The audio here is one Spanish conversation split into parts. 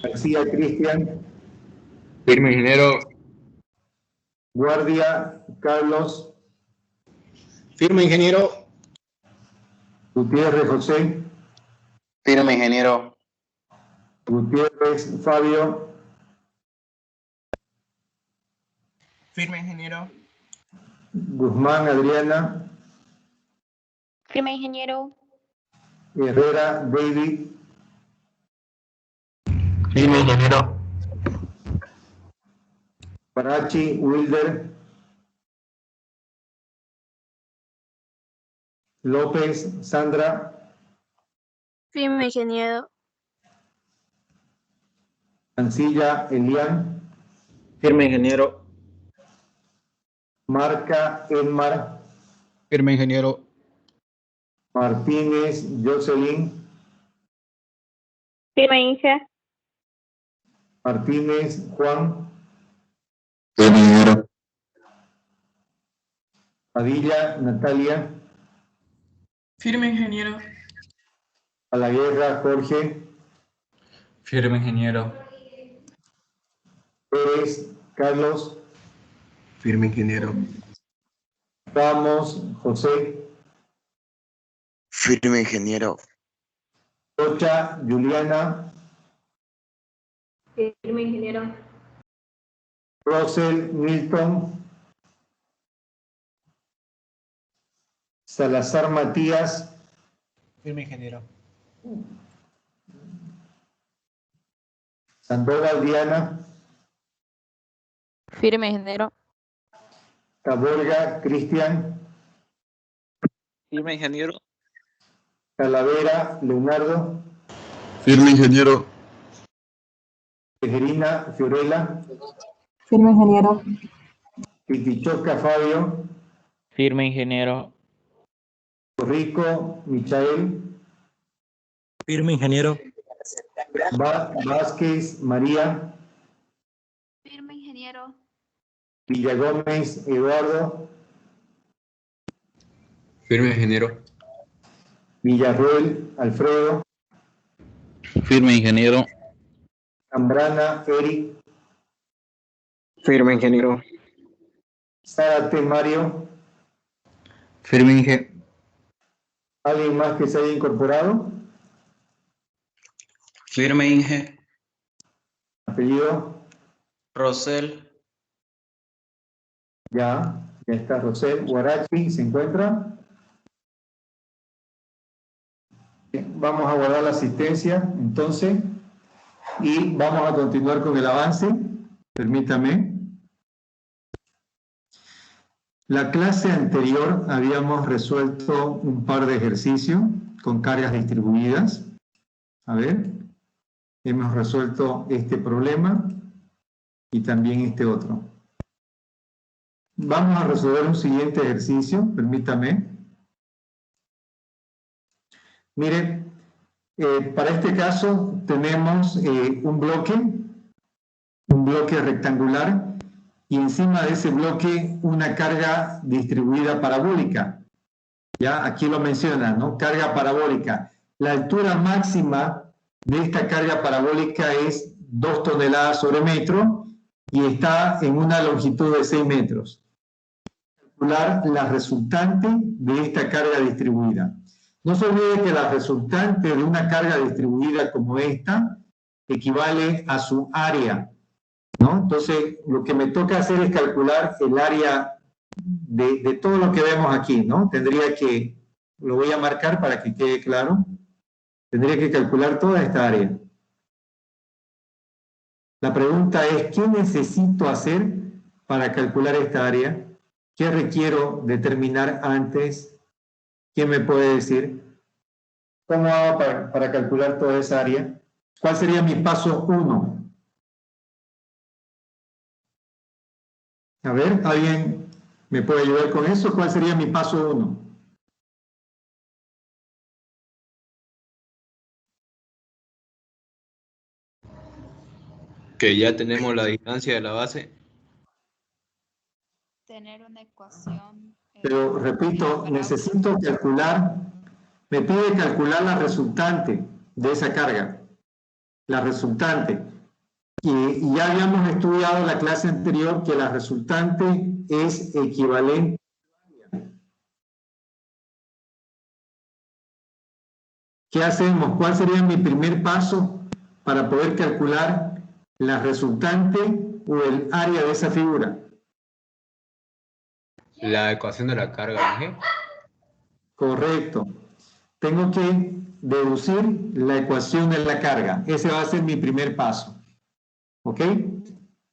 García Cristian. Firme, ingeniero. Guardia Carlos. Firme, ingeniero. Gutiérrez José. Firme, ingeniero. Gutiérrez Fabio. Firme, ingeniero. Guzmán Adriana. Firme, ingeniero. Herrera David. Firme, ingeniero. Parachi Wilder. López Sandra. Firme, ingeniero. Mancilla Elian. Firme, ingeniero. Marca Elmar. Firme, ingeniero. Martínez Jocelyn. Firme, Inge. Martínez Juan. Firme, ingeniero. Padilla Natalia. Firme, ingeniero. A la guerra Jorge. Firme, ingeniero. Pérez Carlos. Firme, ingeniero. Ramos José. Firme, ingeniero. Rocha Juliana. Firme, ingeniero. Russell Milton. Salazar Matías. Firme, ingeniero. Sandoval Diana. Firme, ingeniero. Taborga Cristian. Firme, ingeniero. Talavera Leonardo. Firme, ingeniero. Tejerina Fiorella. Firme, ingeniero. Titichoca Fabio. Firme, ingeniero. Rico Michael. Firme, ingeniero. Vázquez María. Firme, ingeniero. Villagómez Eduardo. Firme, ingeniero. Villarroel Alfredo. Firme, ingeniero. Zambrana Eric. Firme, ingeniero. Zárate Mario. Firme, ingeniero. ¿Alguien más que se haya incorporado? Firme, Inge. Apellido. Rosel. Ya está Rosel. Guarachi se encuentra. Bien, vamos a guardar la asistencia entonces y vamos a continuar con el avance. Permítame. La clase anterior habíamos resuelto un par de ejercicios con cargas distribuidas. A ver, hemos resuelto este problema y también este otro. Vamos a resolver un siguiente ejercicio, permítame. Mire, para este caso tenemos un bloque rectangular, y encima de ese bloque una carga distribuida parabólica. Ya aquí lo menciona, ¿no? Carga parabólica. La altura máxima de esta carga parabólica es 2 toneladas sobre metro y está en una longitud de 6 metros. Calcular la resultante de esta carga distribuida. No se olvide que la resultante de una carga distribuida como esta equivale a su área, ¿no? Entonces, lo que me toca hacer es calcular el área de todo lo que vemos aquí, ¿no? Tendría que, lo voy a marcar para que quede claro, tendría que calcular toda esta área. La pregunta es, ¿qué necesito hacer para calcular esta área? ¿Qué requiero determinar antes? ¿Quién me puede decir? ¿Cómo hago para calcular toda esa área? ¿Cuál sería mi paso 1? A ver, ¿alguien me puede ayudar con eso? ¿Cuál sería mi paso 1? Que ya tenemos la distancia de la base. Tener una ecuación. Pero repito, necesito calcular, me pide calcular la resultante de esa carga. La resultante. Y ya habíamos estudiado en la clase anterior que la resultante es equivalente. ¿Qué hacemos? ¿Cuál sería mi primer paso para poder calcular la resultante o el área de esa figura? La ecuación de la carga, Inge. Correcto. Tengo que deducir la ecuación de la carga. Ese va a ser mi primer paso. ¿Ok?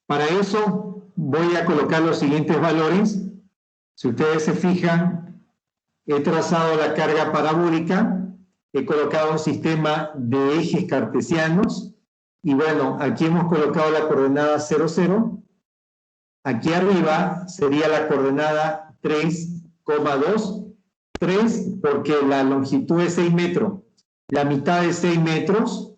Para eso voy a colocar los siguientes valores. Si ustedes se fijan, he trazado la carga parabólica, he colocado un sistema de ejes cartesianos y bueno, aquí hemos colocado la coordenada 0, 0. Aquí arriba sería la coordenada 3,2. 3 porque la longitud es 6 metros. La mitad de 6 metros,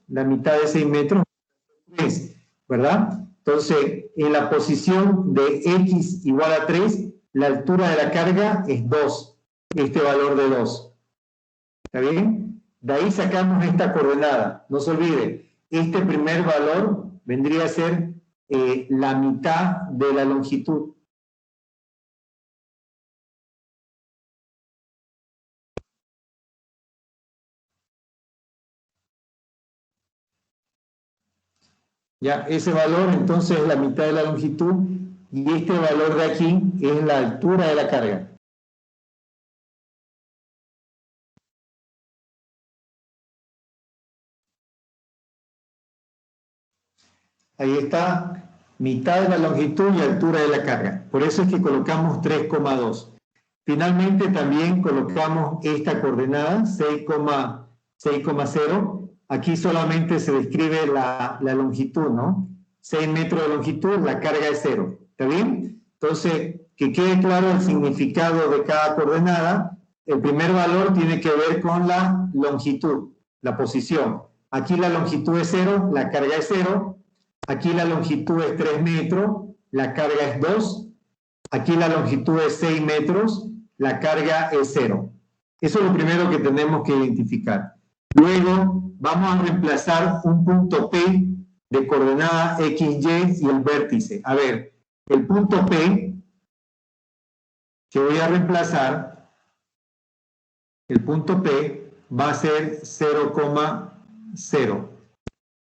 3, ¿verdad? Entonces, en la posición de x igual a 3, la altura de la carga es 2, este valor de 2. ¿Está bien? De ahí sacamos esta coordenada. No se olvide, este primer valor vendría a ser la mitad de la longitud. Ya, ese valor entonces es la mitad de la longitud y este valor de aquí es la altura de la carga. Ahí está, mitad de la longitud y altura de la carga. Por eso es que colocamos 3,2. Finalmente también colocamos esta coordenada, 6,0. Aquí solamente se describe la longitud, ¿no? 6 metros de longitud, la carga es 0. ¿Está bien? Entonces, que quede claro el significado de cada coordenada. El primer valor tiene que ver con la longitud, la posición. Aquí la longitud es 0, la carga es 0. Aquí la longitud es 3 metros, la carga es 2. Aquí la longitud es 6 metros, la carga es 0. Eso es lo primero que tenemos que identificar. Luego vamos a reemplazar un punto P de coordenada XY y el vértice. A ver, el punto P que voy a reemplazar, el punto P va a ser 0,0.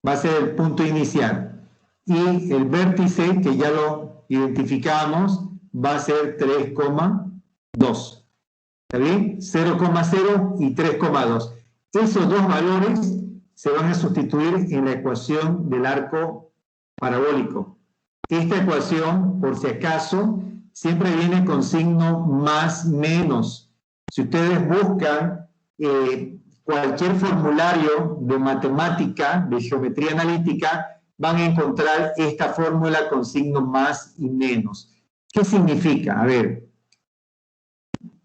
Va a ser el punto inicial. Y el vértice, que ya lo identificamos, va a ser 3,2. ¿Está bien? 0,0 y 3,2. Esos dos valores se van a sustituir en la ecuación del arco parabólico. Esta ecuación, por si acaso, siempre viene con signo más menos. Si ustedes buscan cualquier formulario de matemática, de geometría analítica, van a encontrar esta fórmula con signo más y menos. ¿Qué significa? A ver,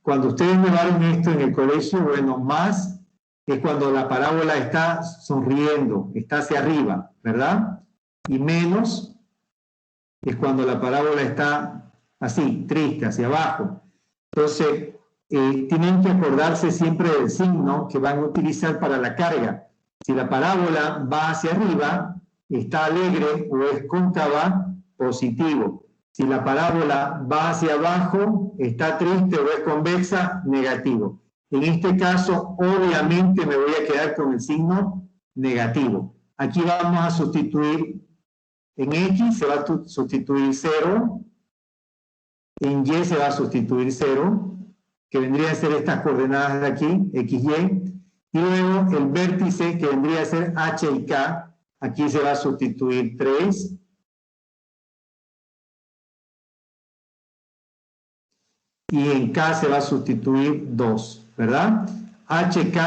cuando ustedes llevaron esto en el colegio, bueno, más es cuando la parábola está sonriendo, está hacia arriba, ¿verdad? Y menos es cuando la parábola está así, triste, hacia abajo. Entonces, tienen que acordarse siempre del signo que van a utilizar para la carga. Si la parábola va hacia arriba, está alegre o es cóncava, positivo. Si la parábola va hacia abajo, está triste o es convexa, negativo. En este caso, obviamente me voy a quedar con el signo negativo. Aquí vamos a sustituir, en X se va a sustituir 0, en Y se va a sustituir 0, que vendría a ser estas coordenadas de aquí, X, Y, y luego el vértice, que vendría a ser H y K, aquí se va a sustituir 3, y en K se va a sustituir 2, ¿verdad? HK,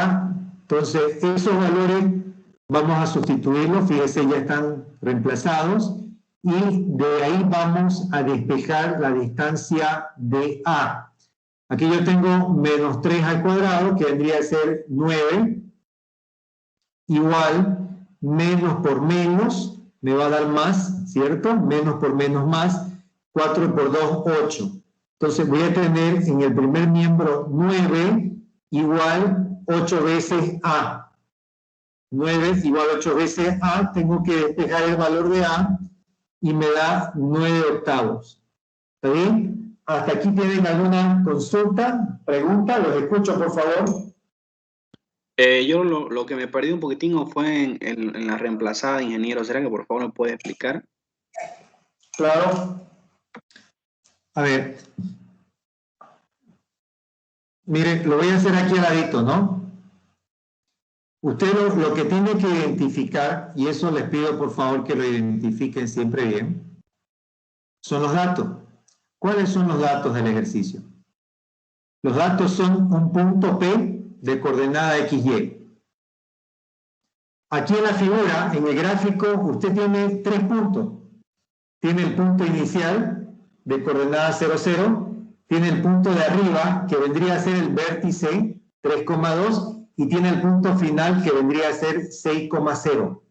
entonces esos valores vamos a sustituirlos, fíjense, ya están reemplazados, y de ahí vamos a despejar la distancia de A. Aquí yo tengo menos 3 al cuadrado, que vendría a ser 9, igual, menos por menos, me va a dar más, ¿cierto? Menos por menos más, 4 por 2, 8. Entonces voy a tener en el primer miembro 9 igual 8 veces A. 9 es igual a 8 veces A, tengo que despejar el valor de A y me da 9 octavos. ¿Está bien? ¿Hasta aquí tienen alguna consulta, pregunta? Los escucho, por favor. Yo lo que me perdí un poquitín fue en la reemplazada, ingeniero. ¿Será que por favor me puede explicar? Claro. A ver. Mire, lo voy a hacer aquí al ladito, ¿no? Usted lo que tiene que identificar, y eso les pido por favor que lo identifiquen siempre bien, son los datos. ¿Cuáles son los datos del ejercicio? Los datos son un punto P de coordenada XY. Aquí en la figura, en el gráfico, usted tiene 3 puntos. Tiene el punto inicial de coordenada 0, 0, tiene el punto de arriba, que vendría a ser el vértice 3,2, y tiene el punto final, que vendría a ser 6,0.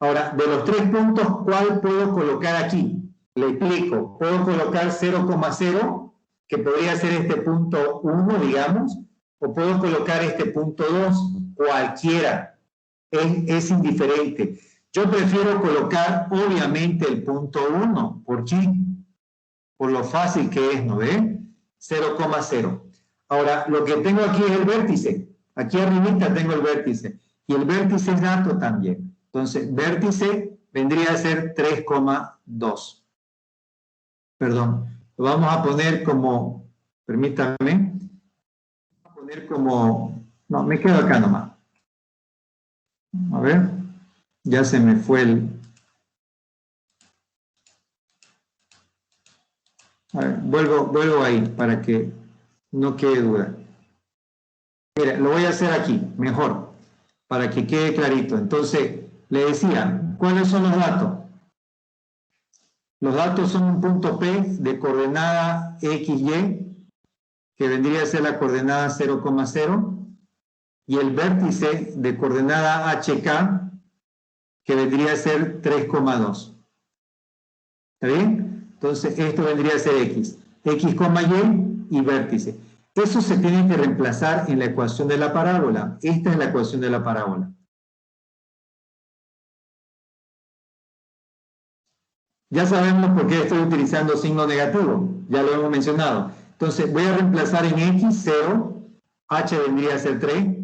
Ahora, de los 3 puntos, ¿cuál puedo colocar aquí? Le explico. Puedo colocar 0,0, que podría ser este punto 1, digamos, o puedo colocar este punto 2, cualquiera. Es indiferente. Yo prefiero colocar, obviamente, el punto 1. ¿Por qué? Por lo fácil que es, ¿no ve? 0,0. Ahora, lo que tengo aquí es el vértice. Aquí arribita tengo el vértice. Y el vértice es dato también. Entonces, vértice vendría a ser 3,2. Perdón. Lo vamos a poner como, permítame, vamos a poner como, no, me quedo acá nomás. A ver, ya se me fue el... A ver, vuelvo ahí para que no quede duda. Mira, lo voy a hacer aquí, mejor, para que quede clarito. Entonces, le decía, ¿cuáles son los datos? Los datos son un punto P de coordenada XY, que vendría a ser la coordenada 0,0, y el vértice de coordenada HK, que vendría a ser 3,2. ¿Está bien? Entonces, esto vendría a ser X. X, Y y vértice. Eso se tiene que reemplazar en la ecuación de la parábola. Esta es la ecuación de la parábola. Ya sabemos por qué estoy utilizando signo negativo. Ya lo hemos mencionado. Entonces, voy a reemplazar en X 0. H vendría a ser 3.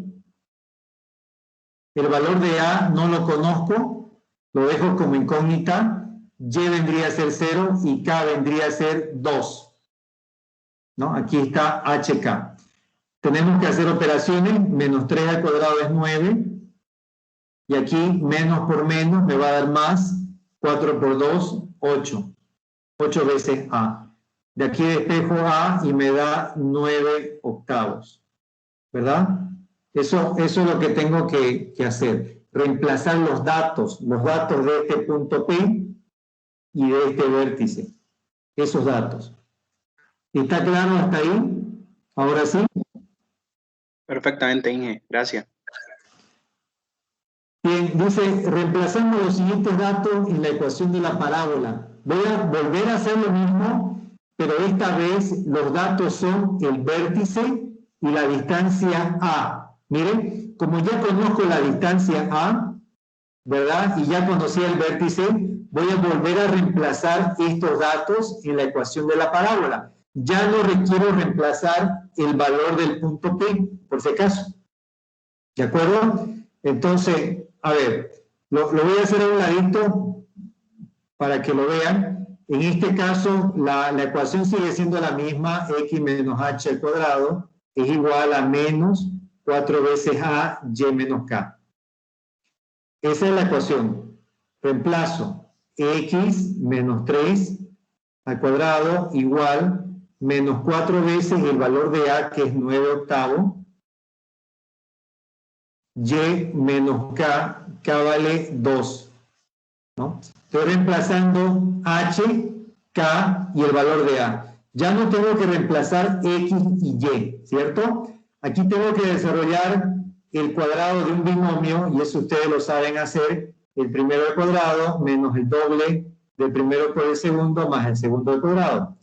El valor de A no lo conozco. Lo dejo como incógnita. Y vendría a ser 0 y K vendría a ser 2. ¿No? Aquí está HK. Tenemos que hacer operaciones. Menos 3 al cuadrado es 9. Y aquí menos por menos me va a dar más. 4 por 2, 8. 8 veces A. De aquí despejo A y me da 9 octavos. ¿Verdad? Eso es lo que tengo que hacer. Reemplazar los datos de este punto P y de este vértice. Esos datos. ¿Está claro hasta ahí? Ahora sí. Perfectamente, Inge. Gracias. Bien, dice, reemplazando los siguientes datos en la ecuación de la parábola. Voy a volver a hacer lo mismo, pero esta vez los datos son el vértice y la distancia A. Miren, como ya conozco la distancia A, ¿verdad? Y ya conocí el vértice, voy a volver a reemplazar estos datos en la ecuación de la parábola. Ya no requiero reemplazar el valor del punto P, por si acaso. ¿De acuerdo? Entonces, a ver, lo voy a hacer a un ladito para que lo vean. En este caso, la ecuación sigue siendo la misma, x menos h al cuadrado es igual a menos 4 veces a y menos k. Esa es la ecuación. Reemplazo x menos 3 al cuadrado igual menos 4 veces el valor de a, que es 9 octavos, y menos k, k vale 2, ¿no? Estoy reemplazando h, k y el valor de a. Ya no tengo que reemplazar x y y, ¿cierto? Aquí tengo que desarrollar el cuadrado de un binomio, y eso ustedes lo saben hacer, el primero al cuadrado menos el doble del primero por el segundo más el segundo al cuadrado.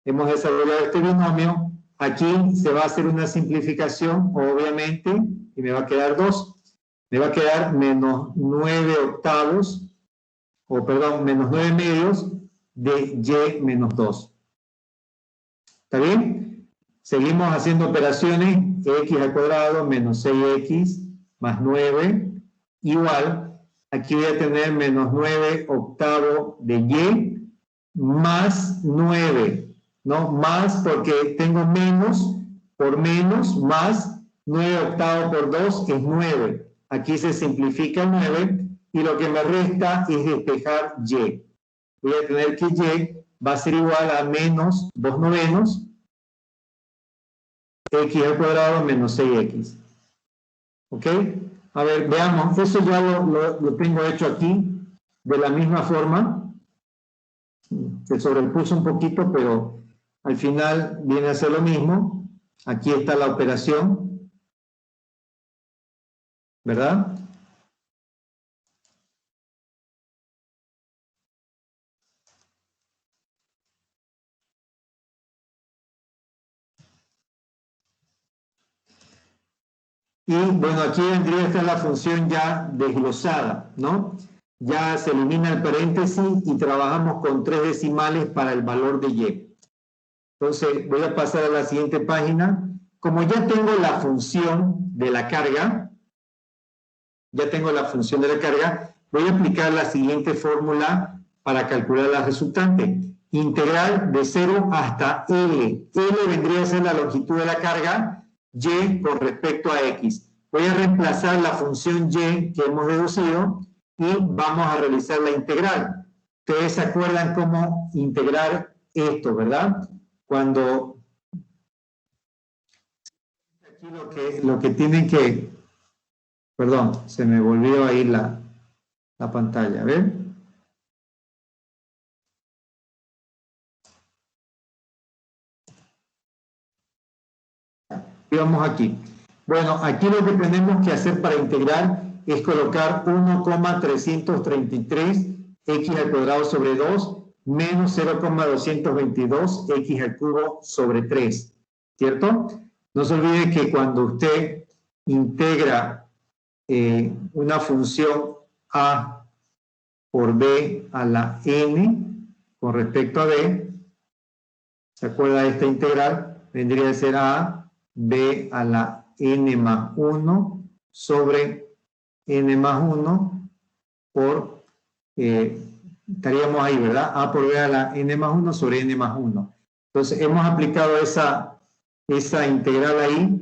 Hemos desarrollado este binomio. Aquí se va a hacer una simplificación, obviamente, y me va a quedar 2. me va a quedar menos 9 octavos, o perdón, menos 9 medios de y menos 2. ¿Está bien? Seguimos haciendo operaciones, x al cuadrado menos 6x más 9, igual, aquí voy a tener menos 9 octavo de y más 9, ¿no? Más porque tengo menos por menos, más 9 octavo por 2 es 9. Aquí se simplifica 9 y lo que me resta es despejar y. Voy a tener que y va a ser igual a menos 2 novenos x al cuadrado menos 6x. ¿Ok? A ver, veamos. Eso ya lo tengo hecho aquí de la misma forma. Se sobrepuso un poquito, pero al final viene a ser lo mismo. Aquí está la operación, ¿verdad? Y bueno, aquí vendría a estar la función ya desglosada, ¿no? Ya se elimina el paréntesis y trabajamos con 3 decimales para el valor de y. Entonces, voy a pasar a la siguiente página. Como ya tengo la función de la carga, voy a aplicar la siguiente fórmula para calcular la resultante. Integral de 0 hasta L. L vendría a ser la longitud de la carga, y con respecto a x. Voy a reemplazar la función y que hemos deducido y vamos a realizar la integral. Ustedes se acuerdan cómo integrar esto, ¿verdad? Cuando aquí lo que tienen que, perdón, se me volvió ahí la pantalla, a ver. Y vamos aquí. Bueno, aquí lo que tenemos que hacer para integrar es colocar 1,333 x al cuadrado sobre 2 menos 0,222 x al cubo sobre 3, ¿cierto? No se olvide que cuando usted integra una función a por b a la n con respecto a b, ¿se acuerda de esta integral? Vendría a ser a b a la n más 1 sobre n más 1 por, estaríamos ahí, ¿verdad? A por b a la n más 1 sobre n más 1. Entonces, hemos aplicado esa integral ahí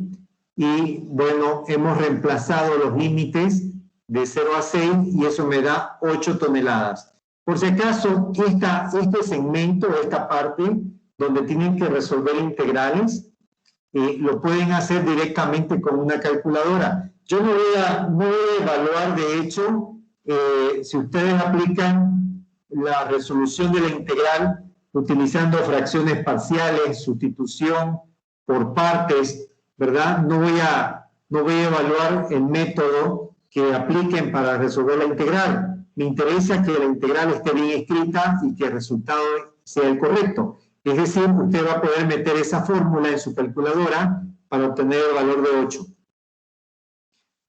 y, bueno, hemos reemplazado los límites de 0 a 6 y eso me da 8 toneladas. Por si acaso, este segmento o esta parte donde tienen que resolver integrales, lo pueden hacer directamente con una calculadora. Yo no voy a evaluar, de hecho, si ustedes aplican la resolución de la integral utilizando fracciones parciales, sustitución por partes, ¿verdad? No voy a evaluar el método que apliquen para resolver la integral. Me interesa que la integral esté bien escrita y que el resultado sea el correcto. Es decir, usted va a poder meter esa fórmula en su calculadora para obtener el valor de 8.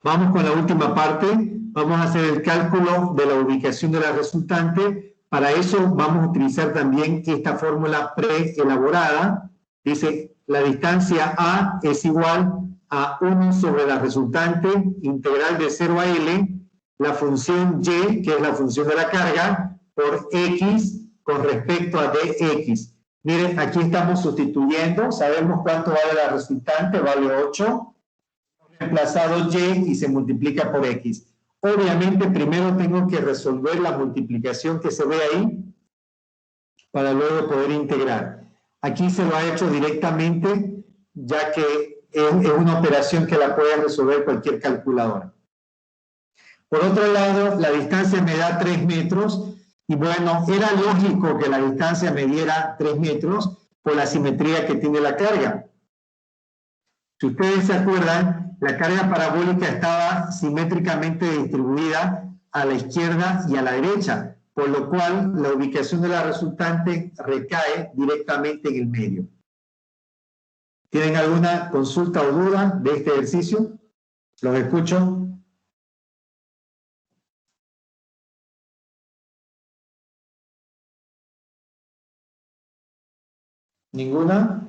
Vamos con la última parte. Vamos a hacer el cálculo de la ubicación de la resultante. Para eso vamos a utilizar también esta fórmula preelaborada. Dice, la distancia A es igual a 1 sobre la resultante integral de 0 a L, la función Y, que es la función de la carga, por X con respecto a dx. Miren, aquí estamos sustituyendo, sabemos cuánto vale la resultante, vale 8, reemplazado y se multiplica por x. Obviamente primero tengo que resolver la multiplicación que se ve ahí para luego poder integrar. Aquí se lo ha hecho directamente, ya que es una operación que la puede resolver cualquier calculadora. Por otro lado, la distancia me da 3 metros. Y bueno, era lógico que la distancia me diera 3 metros por la simetría que tiene la carga. Si ustedes se acuerdan, la carga parabólica estaba simétricamente distribuida a la izquierda y a la derecha, por lo cual la ubicación de la resultante recae directamente en el medio. ¿Tienen alguna consulta o duda de este ejercicio? Los escucho. ¿Ninguna?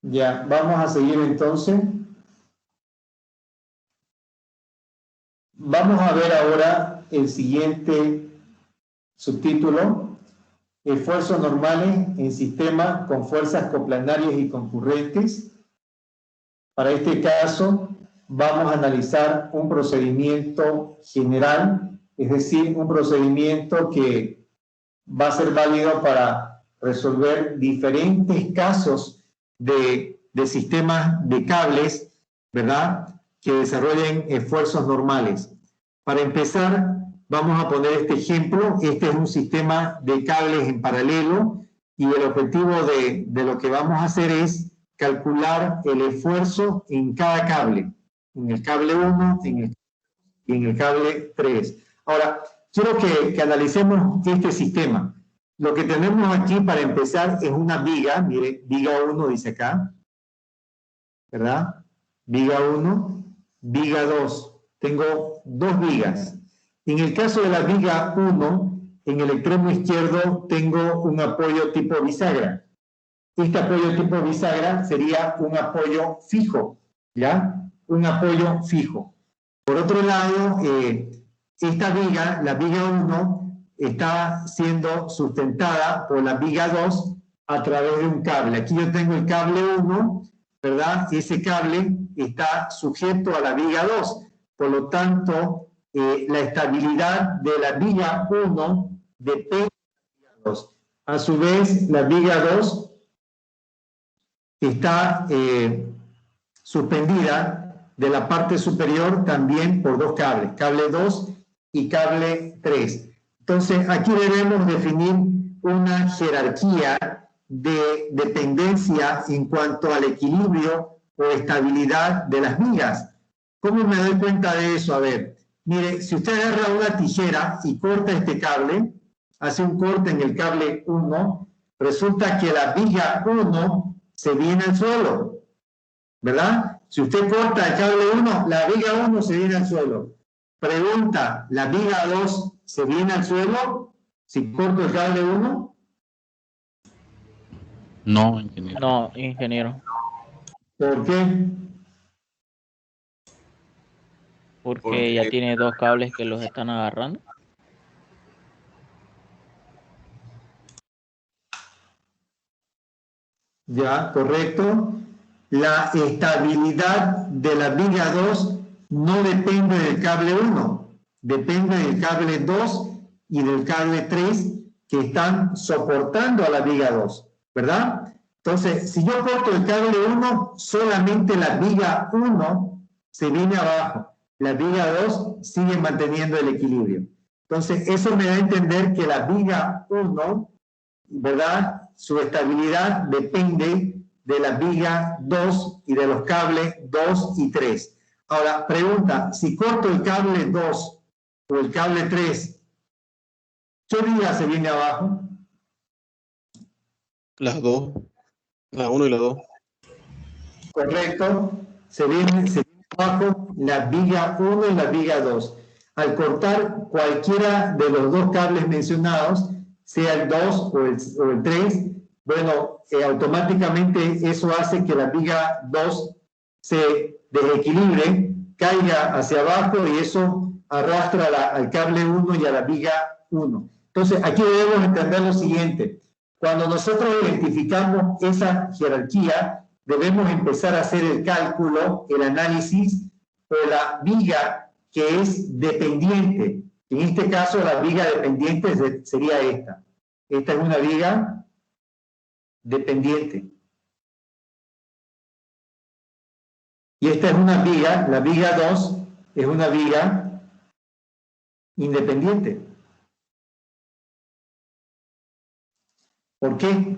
Ya, vamos a seguir entonces. Vamos a ver ahora el siguiente subtítulo: esfuerzos normales en sistemas con fuerzas coplanarias y concurrentes. Para este caso, vamos a analizar un procedimiento general, es decir, un procedimiento que va a ser válido para resolver diferentes casos de sistemas de cables, ¿verdad?, que desarrollen esfuerzos normales. Para empezar, vamos a poner este ejemplo. Este es un sistema de cables en paralelo y el objetivo de lo que vamos a hacer es calcular el esfuerzo en cada cable, en el cable 1 y en el cable 3. Ahora, quiero que analicemos este sistema. Lo que tenemos aquí para empezar es una viga, mire, viga 1 dice acá, ¿verdad? Viga 1, viga 2. Tengo dos vigas. En el caso de la viga 1, en el extremo izquierdo tengo un apoyo tipo bisagra. Este apoyo tipo bisagra sería un apoyo fijo, ¿ya? Un apoyo fijo. Por otro lado, esta viga, la viga 1, está siendo sustentada por la viga 2 a través de un cable. Aquí yo tengo el cable 1, ¿verdad? Ese cable está sujeto a la viga 2. Por lo tanto, la estabilidad de la viga 1 depende de la viga 2. A su vez, la viga 2 está suspendida de la parte superior también por dos cables, cable 2 y cable 3. Entonces, aquí debemos definir una jerarquía de dependencia en cuanto al equilibrio o estabilidad de las vigas. ¿Cómo me doy cuenta de eso? A ver, mire, si usted agarra una tijera y corta este cable, hace un corte en el cable 1, resulta que la viga 1 se viene al suelo, ¿verdad? Si usted corta el cable 1, la viga 1 se viene al suelo. Pregunta, ¿la viga 2 se viene al suelo si corto el cable 1? No, ingeniero. No, ingeniero. ¿Por qué? Porque ya tiene dos cables que los están agarrando. Ya, correcto. La estabilidad de la viga 2 no depende del cable 1, depende del cable 2 y del cable 3 que están soportando a la viga 2, ¿verdad? Entonces, si yo corto el cable 1, solamente la viga 1 se viene abajo. La viga 2 sigue manteniendo el equilibrio. Entonces, eso me da a entender que la viga 1, ¿verdad?, su estabilidad depende de la viga 2 y de los cables 2 y 3. Ahora, pregunta, si corto el cable 2 o el cable 3, ¿qué viga se viene abajo? Las dos, la 1 y la 2. Correcto, se viene abajo la viga 1 y la viga 2. Al cortar cualquiera de los dos cables mencionados, sea el 2 o el 3, bueno, automáticamente eso hace que la viga 2 se desequilibre, caiga hacia abajo y eso arrastra al cable 1 y a la viga 1. Entonces, aquí debemos entender lo siguiente. Cuando nosotros identificamos esa jerarquía, debemos empezar a hacer el cálculo, el análisis por la viga que es dependiente. En este caso, la viga dependiente sería esta. Esta es una viga dependiente. Y esta es una viga, la viga 2 es una viga independiente. ¿Por qué?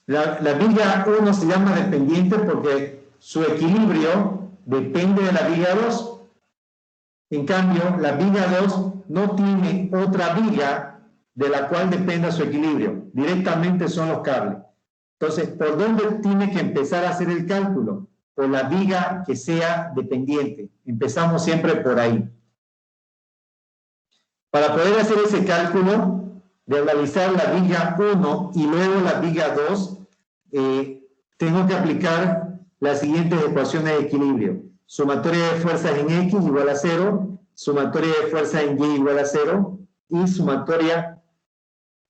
La viga 1 se llama dependiente porque su equilibrio depende de la viga 2. En cambio, la viga 2 no tiene otra viga de la cual dependa su equilibrio. Directamente son los cables. Entonces, ¿por dónde tiene que empezar a hacer el cálculo? Por la viga que sea dependiente. Empezamos siempre por ahí. Para poder hacer ese cálculo, de analizar la viga 1 y luego la viga 2, tengo que aplicar las siguientes ecuaciones de equilibrio. Sumatoria de fuerzas en X igual a 0, sumatoria de fuerzas en Y igual a 0 y sumatoria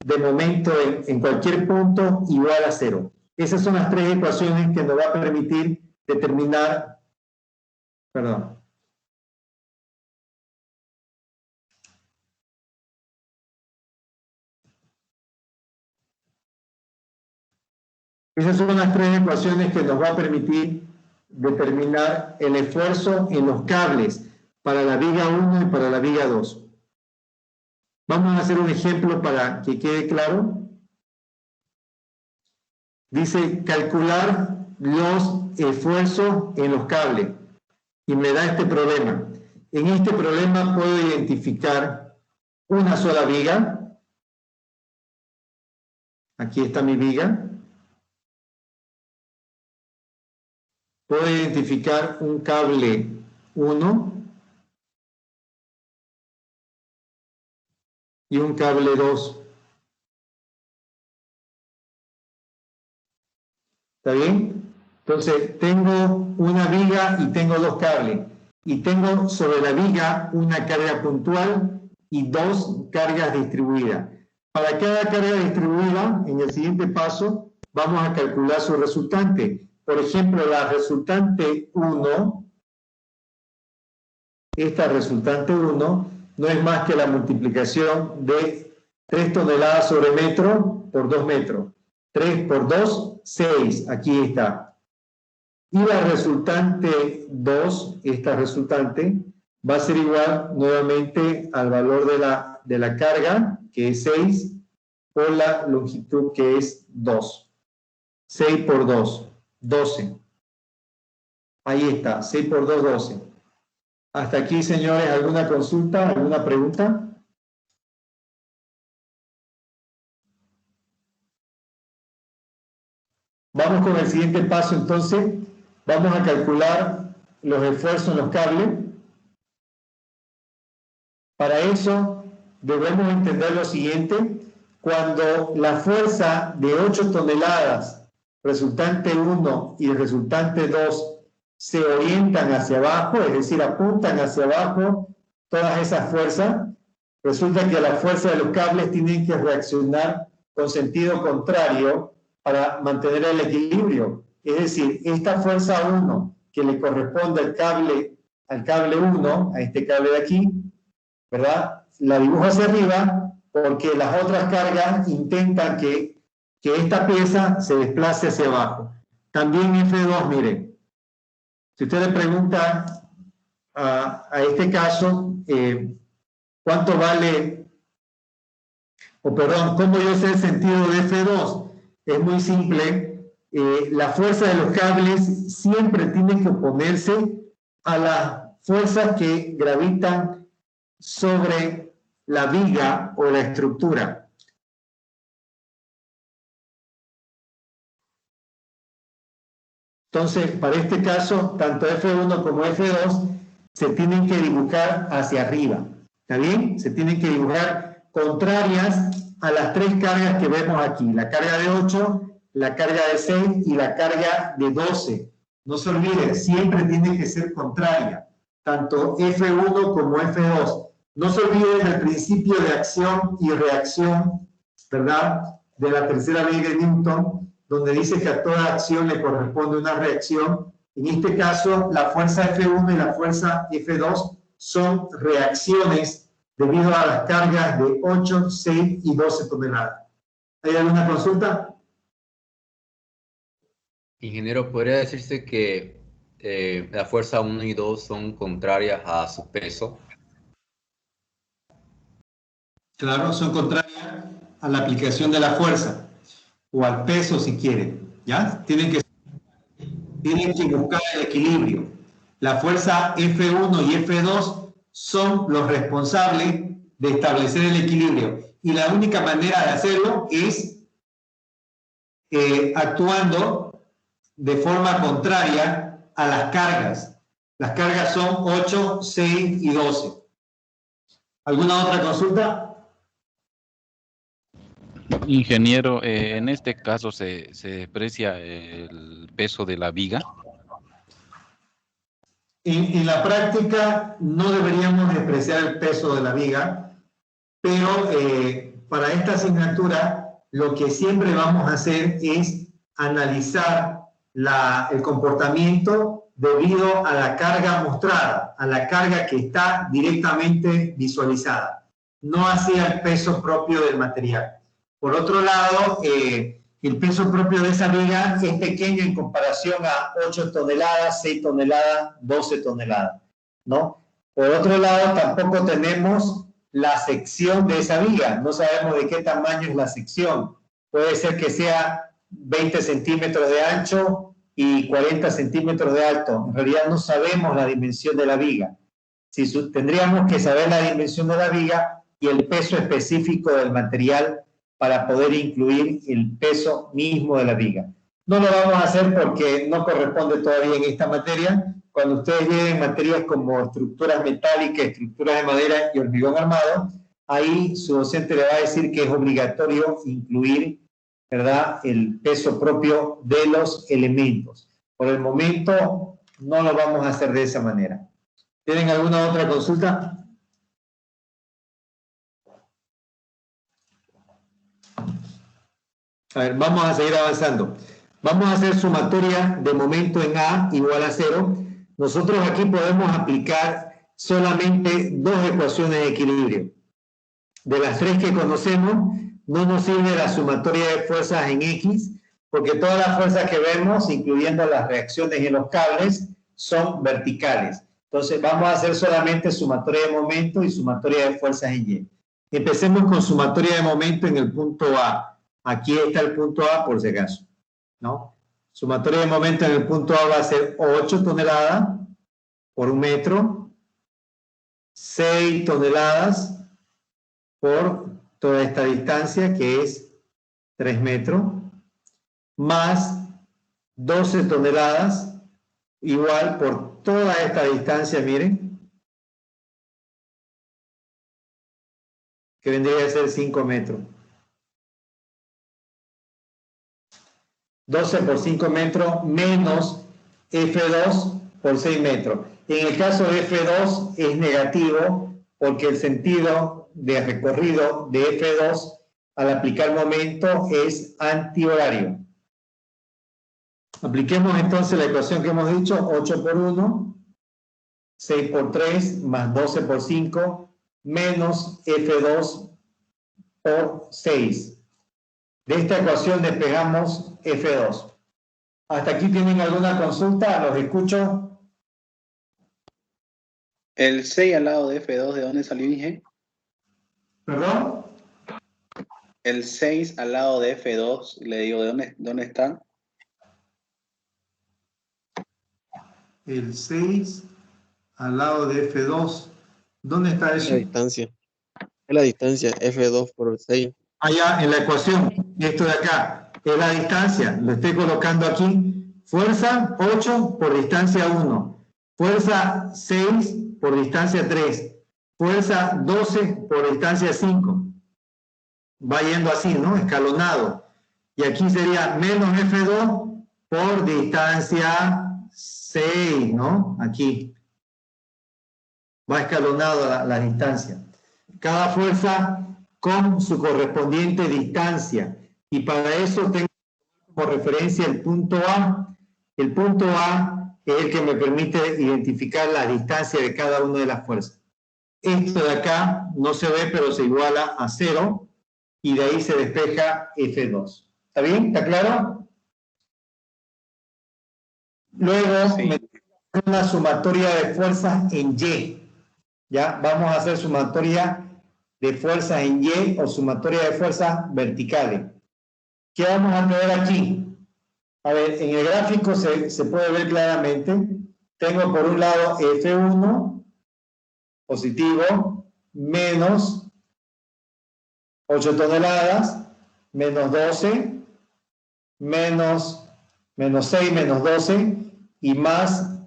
de momento en cualquier punto igual a 0. Esas son las tres ecuaciones que nos va a permitir determinar, Esas son las tres ecuaciones que nos va a permitir determinar el esfuerzo en los cables para la viga 1 y para la viga 2. Vamos a hacer un ejemplo para que quede claro. Dice calcular los esfuerzos en los cables y me da este problema. En este problema puedo identificar una sola viga. Aquí está mi viga. Puedo identificar un cable 1 y un cable 2. ¿Está bien? Entonces, tengo una viga y tengo dos cables. Y tengo sobre la viga una carga puntual y dos cargas distribuidas. Para cada carga distribuida, en el siguiente paso, vamos a calcular su resultante. Por ejemplo, la resultante 1, esta resultante 1, no es más que la multiplicación de 3 toneladas sobre metro por 2 metros. 3 por 2, 6, aquí está. Y la resultante 2, esta resultante, va a ser igual nuevamente al valor de la carga, que es 6, por la longitud, que es 2. 6 por 2, 12. Ahí está, 6 por 2, 12. Hasta aquí, señores, ¿alguna consulta, alguna pregunta? Vamos con el siguiente paso, entonces. Vamos a calcular los esfuerzos en los cables. Para eso, debemos entender lo siguiente. Cuando la fuerza de 8 toneladas, resultante 1 y resultante 2, se orientan hacia abajo, es decir, apuntan hacia abajo todas esas fuerzas, resulta que las fuerzas de los cables tienen que reaccionar con sentido contrario para mantener el equilibrio. Es decir, esta fuerza 1 que le corresponde al cable 1, a este cable de aquí, ¿verdad? La dibujo hacia arriba porque las otras cargas intentan que esta pieza se desplace hacia abajo. También F2, miren. Si usted le pregunta a este caso, ¿cuánto vale? ¿Cómo yo sé el sentido de F2? Es muy simple. La fuerza de los cables siempre tiene que oponerse a las fuerzas que gravitan sobre la viga o la estructura. Entonces, para este caso, tanto F1 como F2 se tienen que dibujar hacia arriba. ¿Está bien? Se tienen que dibujar contrarias a las tres cargas que vemos aquí. La carga de 8, la carga de 6 y la carga de 12. No se olviden, siempre tiene que ser contraria. Tanto F1 como F2. No se olviden del principio de acción y reacción, ¿verdad? De la tercera ley de Newton, donde dice que a toda acción le corresponde una reacción. En este caso, la fuerza F1 y la fuerza F2 son reacciones debido a las cargas de 8, 6 y 12 toneladas. ¿Hay alguna consulta? Ingeniero, ¿podría decirse que la fuerza 1 y 2 son contrarias a su peso? Claro, son contrarias a la aplicación de la fuerza, o al peso si quieren, ¿ya? Tienen que buscar el equilibrio. La fuerza F1 y F2 son los responsables de establecer el equilibrio. Y la única manera de hacerlo es actuando de forma contraria a las cargas. Las cargas son 8, 6 y 12. ¿Alguna otra consulta? Ingeniero, en este caso se aprecia el peso de la viga. En la práctica no deberíamos despreciar el peso de la viga, pero para esta asignatura lo que siempre vamos a hacer es analizar el comportamiento debido a la carga mostrada, a la carga que está directamente visualizada, no hacia el peso propio del material. Por otro lado, el peso propio de esa viga es pequeño en comparación a 8 toneladas, 6 toneladas, 12 toneladas, ¿no? Por otro lado, tampoco tenemos la sección de esa viga. No sabemos de qué tamaño es la sección. Puede ser que sea 20 centímetros de ancho y 40 centímetros de alto. En realidad no sabemos la dimensión de la viga. Tendríamos que saber la dimensión de la viga y el peso específico del material para poder incluir el peso mismo de la viga. No lo vamos a hacer porque no corresponde todavía en esta materia. Cuando ustedes lleven materias como estructuras metálicas, estructuras de madera y hormigón armado, ahí su docente le va a decir que es obligatorio incluir, ¿verdad?, el peso propio de los elementos. Por el momento no lo vamos a hacer de esa manera. ¿Tienen alguna otra consulta? A ver, vamos a seguir avanzando. Vamos a hacer sumatoria de momento en A igual a 0. Nosotros aquí podemos aplicar solamente dos ecuaciones de equilibrio. De las tres que conocemos, no nos sirve la sumatoria de fuerzas en X, porque todas las fuerzas que vemos, incluyendo las reacciones en los cables, son verticales. Entonces vamos a hacer solamente sumatoria de momento y sumatoria de fuerzas en Y. Empecemos con sumatoria de momento en el punto A. Aquí está el punto A por si acaso, ¿no? Sumatoria de momento en el punto A va a ser 8 toneladas por 1 metro, 6 toneladas por toda esta distancia que es 3 metros, más 12 toneladas igual por toda esta distancia, miren, que vendría a ser 5 metros. 12 por 5 metros menos F2 por 6 metros. En el caso de F2 es negativo porque el sentido de recorrido de F2 al aplicar momento es antihorario. Apliquemos entonces la ecuación que hemos dicho, 8 por 1, 6 por 3, más 12 por 5, menos F2 por 6. De esta ecuación despejamos F2. ¿Hasta aquí tienen alguna consulta? ¿Los escucho? El 6 al lado de F2, ¿de dónde salió, Inge? ¿Perdón? El 6 al lado de F2, le digo, ¿de dónde está? El 6 al lado de F2. ¿Dónde está eso? La distancia. Es la distancia, F2 por 6. Allá en la ecuación, esto de acá, es la distancia, lo estoy colocando aquí, fuerza 8 por distancia 1, fuerza 6 por distancia 3, fuerza 12 por distancia 5, va yendo así, ¿no? Escalonado, y aquí sería menos F2 por distancia 6, ¿no? Aquí, va escalonado la distancia. Cada fuerza con su correspondiente distancia. Y para eso tengo como referencia el punto A. El punto A es el que me permite identificar la distancia de cada una de las fuerzas. Esto de acá no se ve, pero se iguala a 0 y de ahí se despeja F2. ¿Está bien? ¿Está claro? Luego, sí, una sumatoria de fuerzas en Y. ¿Ya? Vamos a hacer sumatoria de fuerzas en Y o sumatoria de fuerzas verticales. ¿Qué vamos a tener aquí? A ver, en el gráfico se puede ver claramente. Tengo por un lado F1 positivo menos 8 toneladas menos 12 menos 6 menos 12 y más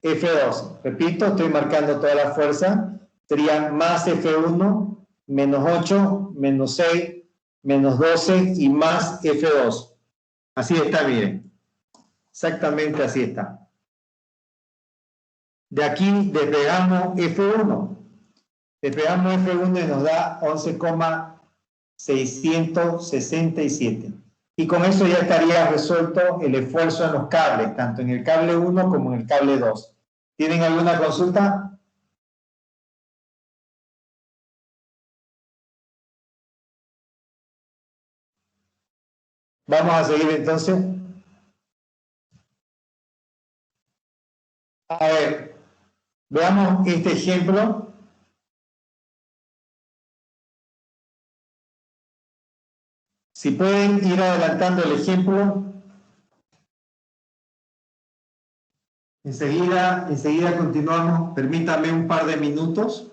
F2. Repito, estoy marcando toda la fuerza. Sería más F1 menos 8 menos 6 menos 12 y más F2. Así está, miren. Exactamente así está. De aquí despegamos F1. Despegamos F1 y nos da 11,667. Y con eso ya estaría resuelto el esfuerzo en los cables, tanto en el cable 1 como en el cable 2. ¿Tienen alguna consulta? Vamos a seguir entonces. A ver, veamos este ejemplo. Si pueden ir adelantando el ejemplo. Enseguida continuamos. Permítame un par de minutos.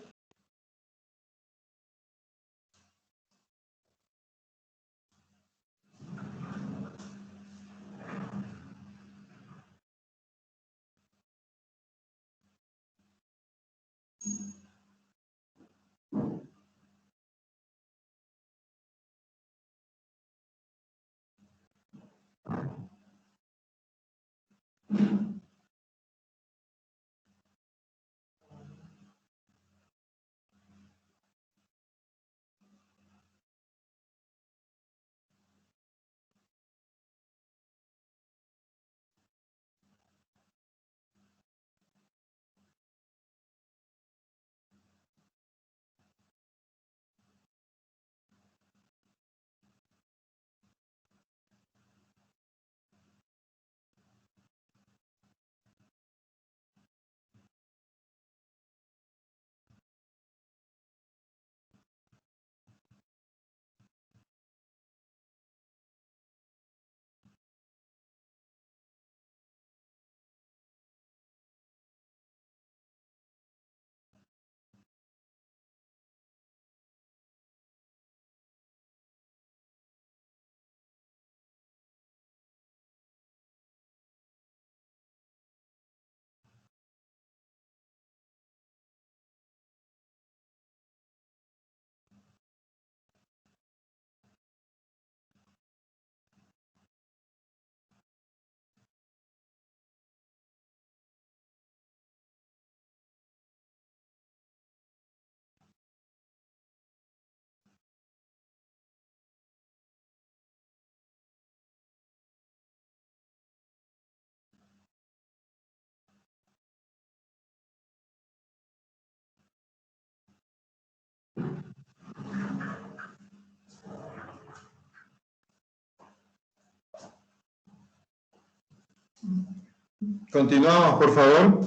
Continuamos, por favor.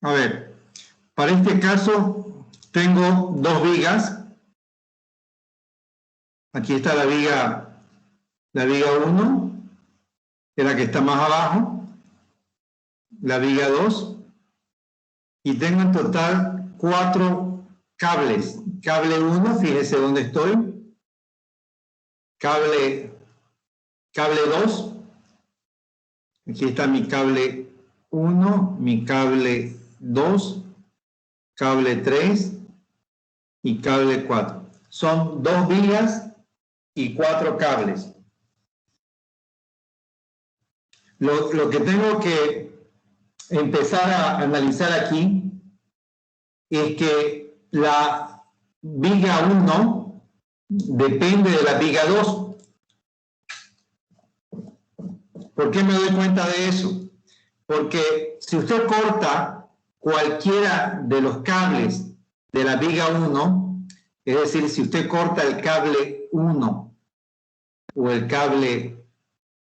A ver, para este caso tengo dos vigas. Aquí está la viga 1, que es la que está más abajo. La viga 2. Y tengo en total 4 cables. Cable 1, fíjese dónde estoy. Cable 2. Aquí está mi cable 1, mi cable 2, cable 3 y cable 4. Son 2 vigas y 4 cables. Lo que tengo que empezar a analizar aquí es que la viga 1 depende de la viga 2. ¿Por qué me doy cuenta de eso? Porque si usted corta cualquiera de los cables de la viga 1, es decir, si usted corta el cable 1 o el cable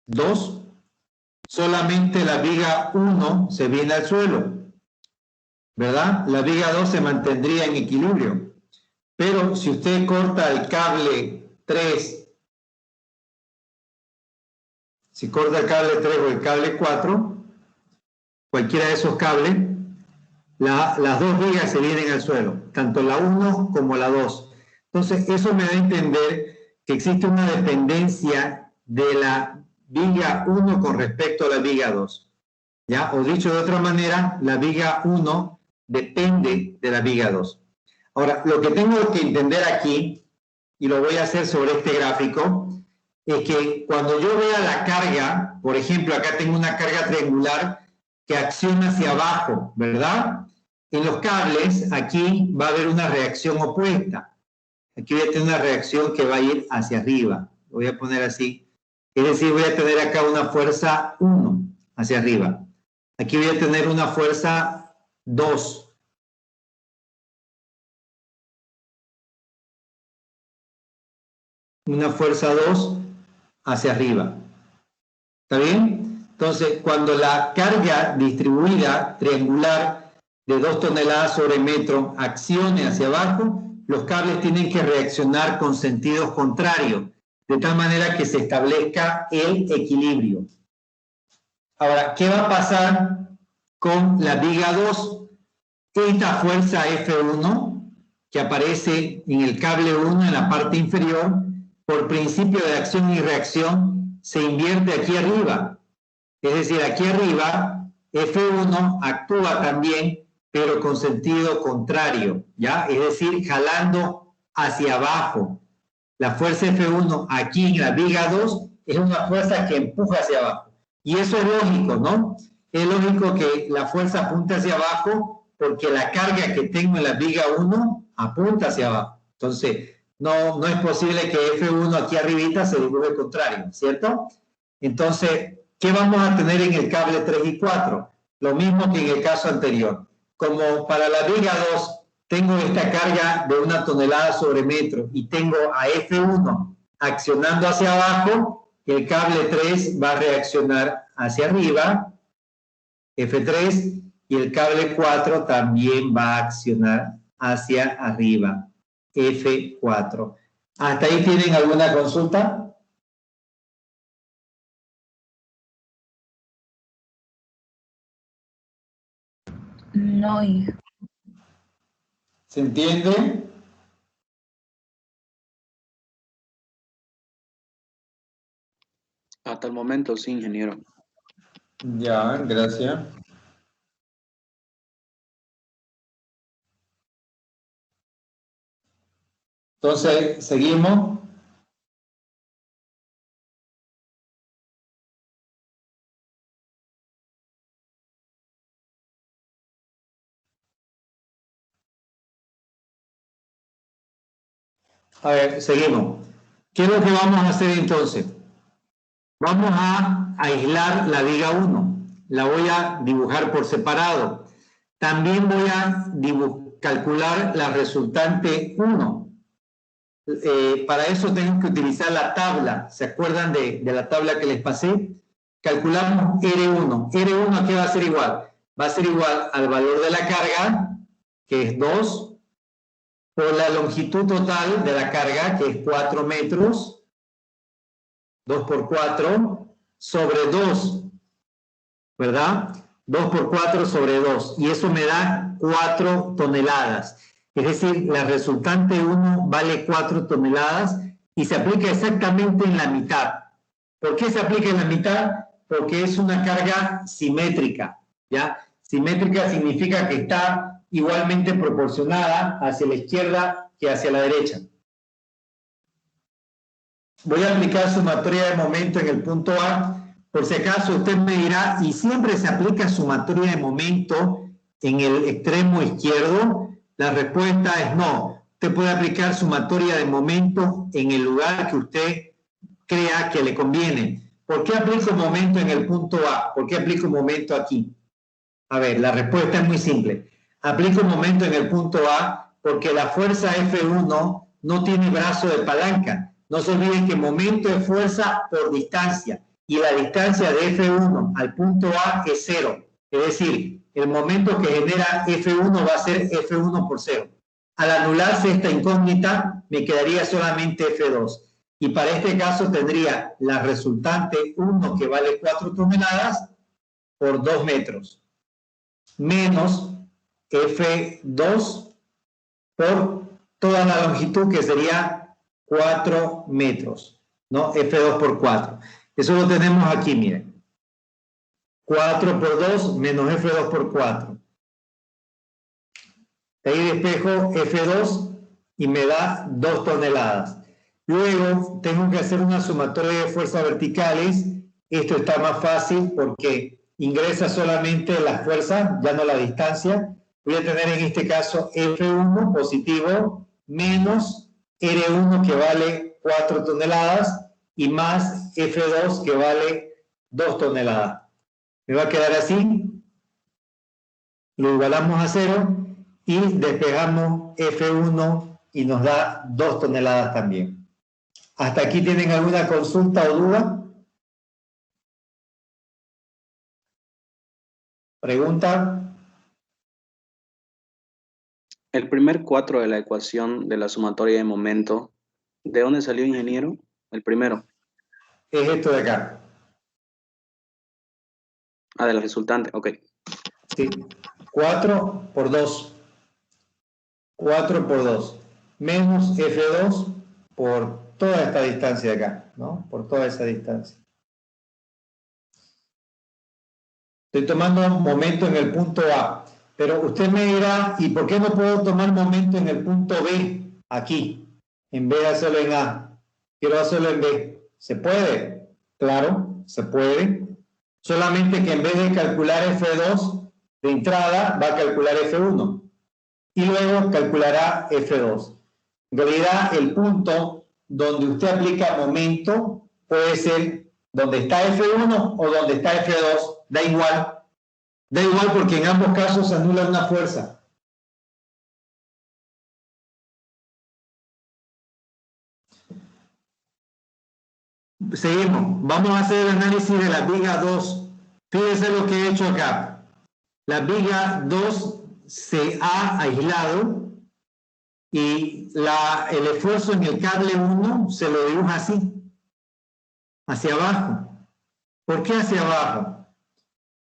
2, solamente la viga 1 se viene al suelo, ¿verdad? La viga 2 se mantendría en equilibrio. Pero si usted corta el cable 3, si corta el cable 3 o el cable 4, cualquiera de esos cables, las dos vigas se vienen al suelo, tanto la 1 como la 2. Entonces, eso me da a entender que existe una dependencia de la viga 1 con respecto a la viga 2. ¿Ya? O dicho de otra manera, la viga 1 depende de la viga 2. Ahora, lo que tengo que entender aquí y lo voy a hacer sobre este gráfico, es que cuando yo vea la carga, por ejemplo, acá tengo una carga triangular que acciona hacia abajo, ¿verdad? En los cables, aquí va a haber una reacción opuesta. Aquí voy a tener una reacción que va a ir hacia arriba. Lo voy a poner así. Es decir, voy a tener acá una fuerza 1 hacia arriba. Aquí voy a tener una fuerza 2. Una fuerza 2 hacia arriba. ¿Está bien? Entonces, cuando la carga distribuida triangular de 2 toneladas sobre metro accione hacia abajo, los cables tienen que reaccionar con sentidos contrarios, de tal manera que se establezca el equilibrio. Ahora, ¿qué va a pasar con la viga 2? Esta fuerza F1, que aparece en el cable 1 en la parte inferior, por principio de acción y reacción, se invierte aquí arriba. Es decir, aquí arriba, F1 actúa también, pero con sentido contrario, ¿ya? Es decir, jalando hacia abajo. La fuerza F1 aquí en la viga 2 es una fuerza que empuja hacia abajo. Y eso es lógico, ¿no? Es lógico que la fuerza apunte hacia abajo porque la carga que tengo en la viga 1 apunta hacia abajo. Entonces, no es posible que F1 aquí arribita se dibuje contrario, ¿cierto? Entonces, ¿qué vamos a tener en el cable 3 y 4? Lo mismo que en el caso anterior. Como para la viga 2 tengo esta carga de 1 tonelada sobre metro y tengo a F1 accionando hacia abajo, el cable 3 va a reaccionar hacia arriba, F3, y el cable 4 también va a accionar hacia arriba, F4. ¿Hasta ahí tienen alguna consulta? No, hija. ¿Se entiende? Hasta el momento sí, ingeniero. Ya, gracias. Entonces, seguimos. A ver, seguimos. ¿Qué es lo que vamos a hacer entonces? Vamos a aislar la viga 1. La voy a dibujar por separado. También voy a calcular la resultante 1. Para eso tengo que utilizar la tabla. ¿Se acuerdan de la tabla que les pasé? Calculamos R1. R1 ¿a qué va a ser igual? Va a ser igual al valor de la carga, que es 2, por la longitud total de la carga, que es 4 metros, 2 por 4, sobre 2, ¿verdad? 2 por 4 sobre 2, y eso me da 4 toneladas. Es decir, la resultante 1 vale 4 toneladas y se aplica exactamente en la mitad. ¿Por qué se aplica en la mitad? Porque es una carga simétrica, ¿ya? Simétrica significa que está igualmente proporcionada hacia la izquierda que hacia la derecha. Voy a aplicar sumatoria de momento en el punto A. Por si acaso usted me dirá, ¿y siempre se aplica sumatoria de momento en el extremo izquierdo? La respuesta es no. Usted puede aplicar sumatoria de momento en el lugar que usted crea que le conviene. ¿Por qué aplico momento en el punto A? ¿Por qué aplico momento aquí? A ver, la respuesta es muy simple. Aplico momento en el punto A porque la fuerza F1 no tiene brazo de palanca. No se olviden que momento es fuerza por distancia y la distancia de F1 al punto A es 0. Es decir, el momento que genera F1 va a ser F1 por 0. Al anularse esta incógnita, me quedaría solamente F2. Y para este caso tendría la resultante 1 que vale 4 toneladas por 2 metros. Menos F2 por toda la longitud que sería 4 metros, ¿no? F2 por 4. Eso lo tenemos aquí, miren. 4 por 2 menos F2 por 4. De ahí despejo F2 y me da 2 toneladas. Luego tengo que hacer una sumatoria de fuerzas verticales. Esto está más fácil porque ingresa solamente la fuerza, ya no la distancia. Voy a tener en este caso F1 positivo menos R1 que vale 4 toneladas y más F2 que vale 2 toneladas. Me va a quedar así. Lo igualamos a 0 y despejamos F1 y nos da 2 toneladas también. ¿Hasta aquí tienen alguna consulta o duda? ¿Pregunta? El primer 4 de la ecuación de la sumatoria de momento, ¿de dónde salió, ingeniero? El primero. Es esto de acá. Ah, de la resultante, ok. Sí. 4 por 2. 4 por 2. Menos F2 por toda esta distancia de acá, ¿no? Por toda esa distancia. Estoy tomando momento en el punto A. Pero usted me dirá, ¿y por qué no puedo tomar momento en el punto B? Aquí, en vez de hacerlo en A. Quiero hacerlo en B. ¿Se puede? Claro, se puede. Solamente que en vez de calcular F2 de entrada, va a calcular F1. Y luego calculará F2. En realidad, el punto donde usted aplica momento puede ser donde está F1 o donde está F2. Da igual. Da igual porque en ambos casos se anula una fuerza. Seguimos. Vamos a hacer el análisis de la viga 2. Fíjense lo que he hecho acá. La viga 2 se ha aislado y el esfuerzo en el cable 1 se lo dibuja así, hacia abajo. ¿Por qué hacia abajo?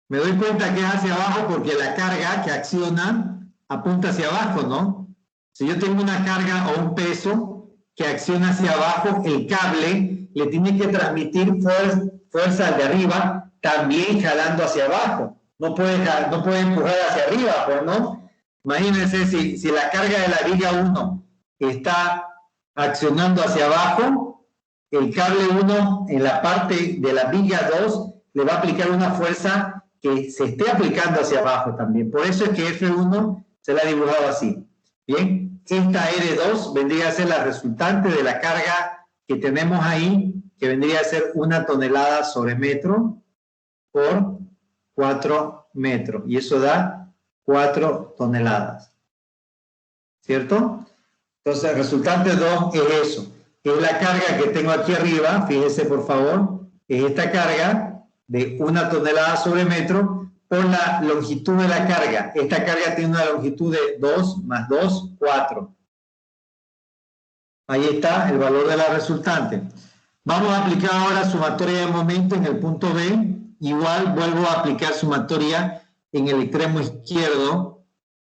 Me doy cuenta que es hacia abajo porque la carga que acciona apunta hacia abajo, ¿no? Si yo tengo una carga o un peso que acciona hacia abajo, el cable le tiene que transmitir fuerza de arriba, también jalando hacia abajo. No puede empujar hacia arriba, pues, ¿no? Imagínense si la carga de la viga 1 está accionando hacia abajo, el cable 1 en la parte de la viga 2 le va a aplicar una fuerza que se esté aplicando hacia abajo también. Por eso es que F1 se la ha dibujado así. Bien, esta R2 vendría a ser la resultante de la carga que tenemos ahí, que vendría a ser 1 tonelada sobre metro por 4 metros. Y eso da 4 toneladas. ¿Cierto? Entonces, el resultante 2 es eso. Es la carga que tengo aquí arriba, fíjese por favor, es esta carga de 1 tonelada sobre metro por la longitud de la carga. Esta carga tiene una longitud de 2 más 2, 4. Ahí está el valor de la resultante. Vamos a aplicar ahora sumatoria de momento en el punto B. Igual vuelvo a aplicar sumatoria en el extremo izquierdo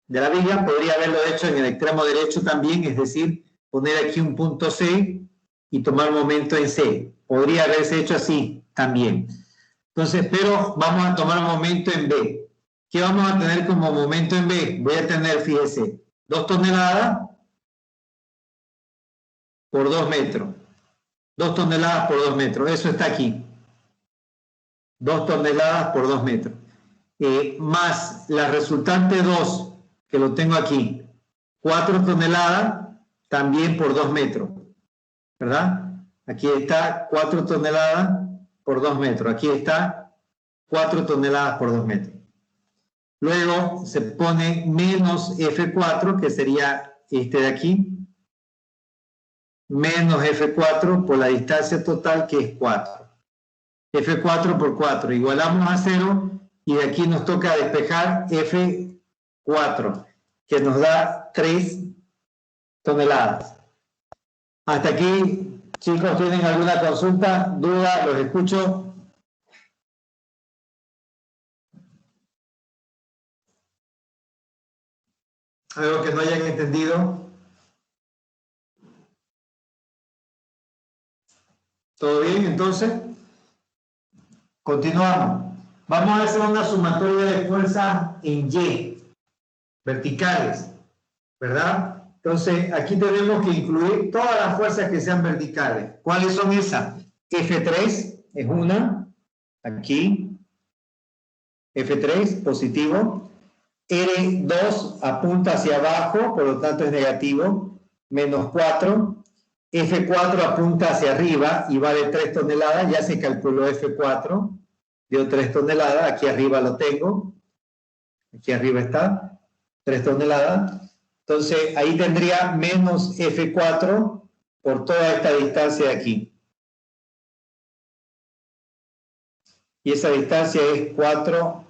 de la viga. Podría haberlo hecho en el extremo derecho también, es decir, poner aquí un punto C y tomar momento en C. Podría haberse hecho así también. Entonces, pero vamos a tomar momento en B. ¿Qué vamos a tener como momento en B? Voy a tener, fíjese, 2 toneladas por 2 metros. 2 toneladas por 2 metros. Eso está aquí. 2 toneladas por 2 metros. Más la resultante 2, que lo tengo aquí. 4 toneladas también por 2 metros. ¿Verdad? Aquí está 4 toneladas por 2 metros. Aquí está 4 toneladas por 2 metros. Luego se pone menos F4, que sería este de aquí, menos F4 por la distancia total, que es 4. F4 por 4, igualamos a 0, y de aquí nos toca despejar F4, que nos da 3 toneladas. Hasta aquí. Chicos, ¿tienen alguna consulta, duda? Los escucho. ¿Algo que no hayan entendido? ¿Todo bien, entonces? Continuamos. Vamos a hacer una sumatoria de fuerzas en Y, verticales, ¿verdad? Entonces, aquí tenemos que incluir todas las fuerzas que sean verticales. ¿Cuáles son esas? F3 es una, aquí, F3, positivo. R2 apunta hacia abajo, por lo tanto es negativo, menos 4. F4 apunta hacia arriba y vale 3 toneladas, ya se calculó F4, dio 3 toneladas, aquí arriba lo tengo, aquí arriba está, 3 toneladas. Entonces, ahí tendría menos F4 por toda esta distancia de aquí. Y esa distancia es 4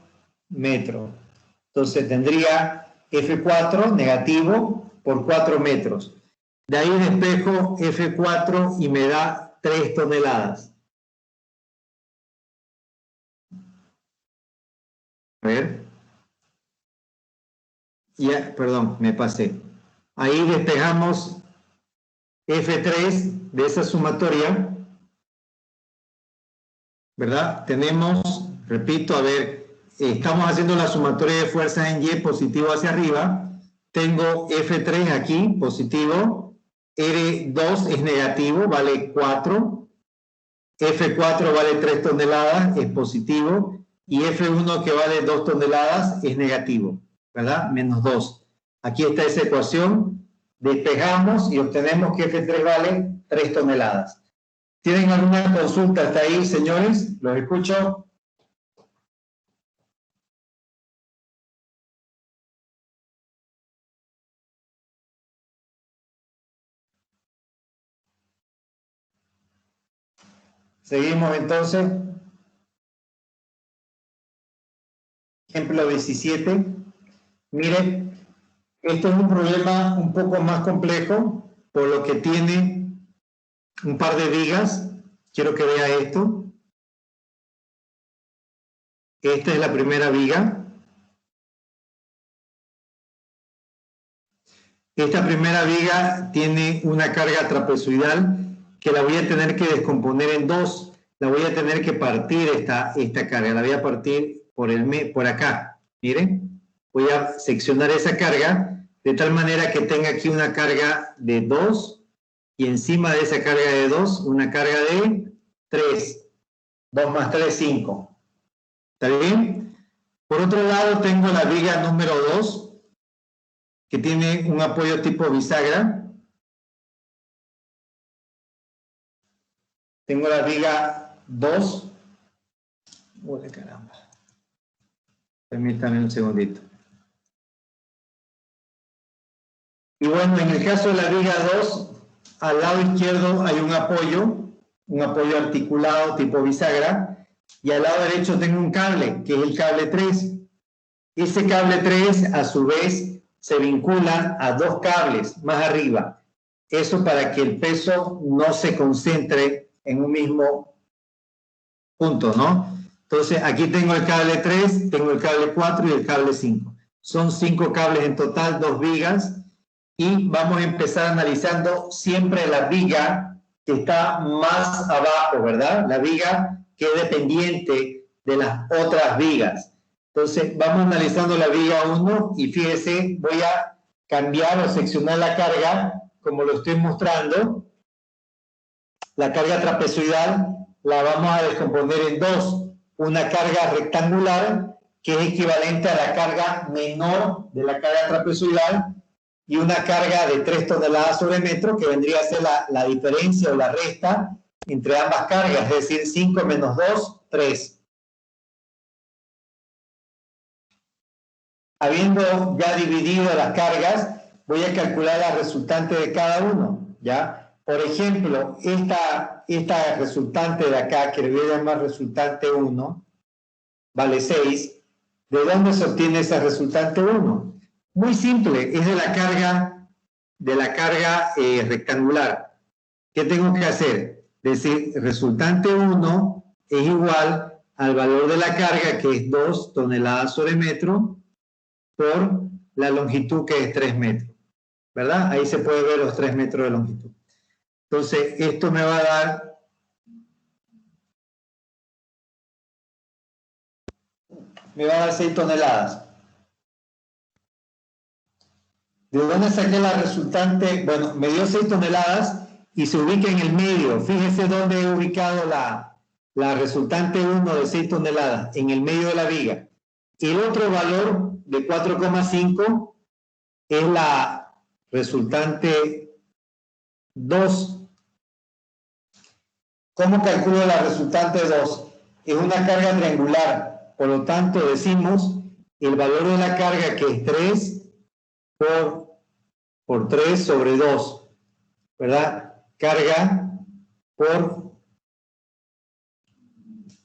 metros. Entonces, tendría F4 negativo por 4 metros. De ahí despejo F4 y me da 3 toneladas. A ver. Ya, perdón, me pasé. Ahí despejamos F3 de esa sumatoria, ¿verdad? Tenemos, repito, a ver, estamos haciendo la sumatoria de fuerzas en Y positivo hacia arriba. Tengo F3 aquí, positivo. R2 es negativo, vale 4. F4 vale 3 toneladas, es positivo. Y F1 que vale 2 toneladas es negativo, ¿verdad? Menos 2. Aquí está esa ecuación. Despejamos y obtenemos que F3 vale 3 toneladas. ¿Tienen alguna consulta hasta ahí, señores? ¿Los escucho? Seguimos entonces. Ejemplo 17. Mire, esto es un problema un poco más complejo, por lo que tiene un par de vigas. Quiero que vea esto. Esta es la primera viga. Esta primera viga tiene una carga trapezoidal que la voy a tener que descomponer en dos. La voy a tener que partir esta carga. La voy a partir por acá. Miren, voy a seccionar esa carga de tal manera que tenga aquí una carga de 2 y encima de esa carga de 2 una carga de 3. 2 más 3, 5. ¿Está bien? Por otro lado tengo la viga número 2 que tiene un apoyo tipo bisagra. Tengo la viga 2. ¡Uy, caramba! Permítanme un segundito. Y bueno, en el caso de la viga 2, al lado izquierdo hay un apoyo articulado tipo bisagra, y al lado derecho tengo un cable, que es el cable 3. Ese cable 3, a su vez, se vincula a dos cables más arriba. Eso para que el peso no se concentre en un mismo punto, ¿no? Entonces, aquí tengo el cable 3, tengo el cable 4 y el cable 5. Son 5 cables en total, 2 vigas. Y vamos a empezar analizando siempre la viga que está más abajo, ¿verdad? La viga que es dependiente de las otras vigas. Entonces, vamos analizando la viga 1 y fíjese, voy a cambiar o seccionar la carga, como lo estoy mostrando. La carga trapezoidal la vamos a descomponer en dos. Una carga rectangular, que es equivalente a la carga menor de la carga trapezoidal, y una carga de 3 toneladas sobre metro, que vendría a ser la diferencia o la resta entre ambas cargas, es decir, 5 menos 2, 3. Habiendo ya dividido las cargas, voy a calcular la resultante de cada uno, ¿ya? Por ejemplo, esta resultante de acá, que le voy a llamar resultante 1, vale 6. ¿De dónde se obtiene esa resultante 1? Muy simple, es de la carga rectangular. ¿Qué tengo que hacer? Decir, resultante 1 es igual al valor de la carga, que es 2 toneladas sobre metro, por la longitud, que es 3 metros. ¿Verdad? Ahí se puede ver los 3 metros de longitud. Entonces, esto me va a dar me va a dar 6 toneladas. ¿De dónde saqué la resultante? Bueno, me dio 6 toneladas y se ubica en el medio. Fíjese dónde he ubicado la resultante 1 de 6 toneladas, en el medio de la viga. El otro valor de 4,5 es la resultante 2. ¿Cómo calculo la resultante 2? Es una carga triangular, por lo tanto decimos el valor de la carga, que es 3 por 3 sobre 2, ¿verdad? Carga por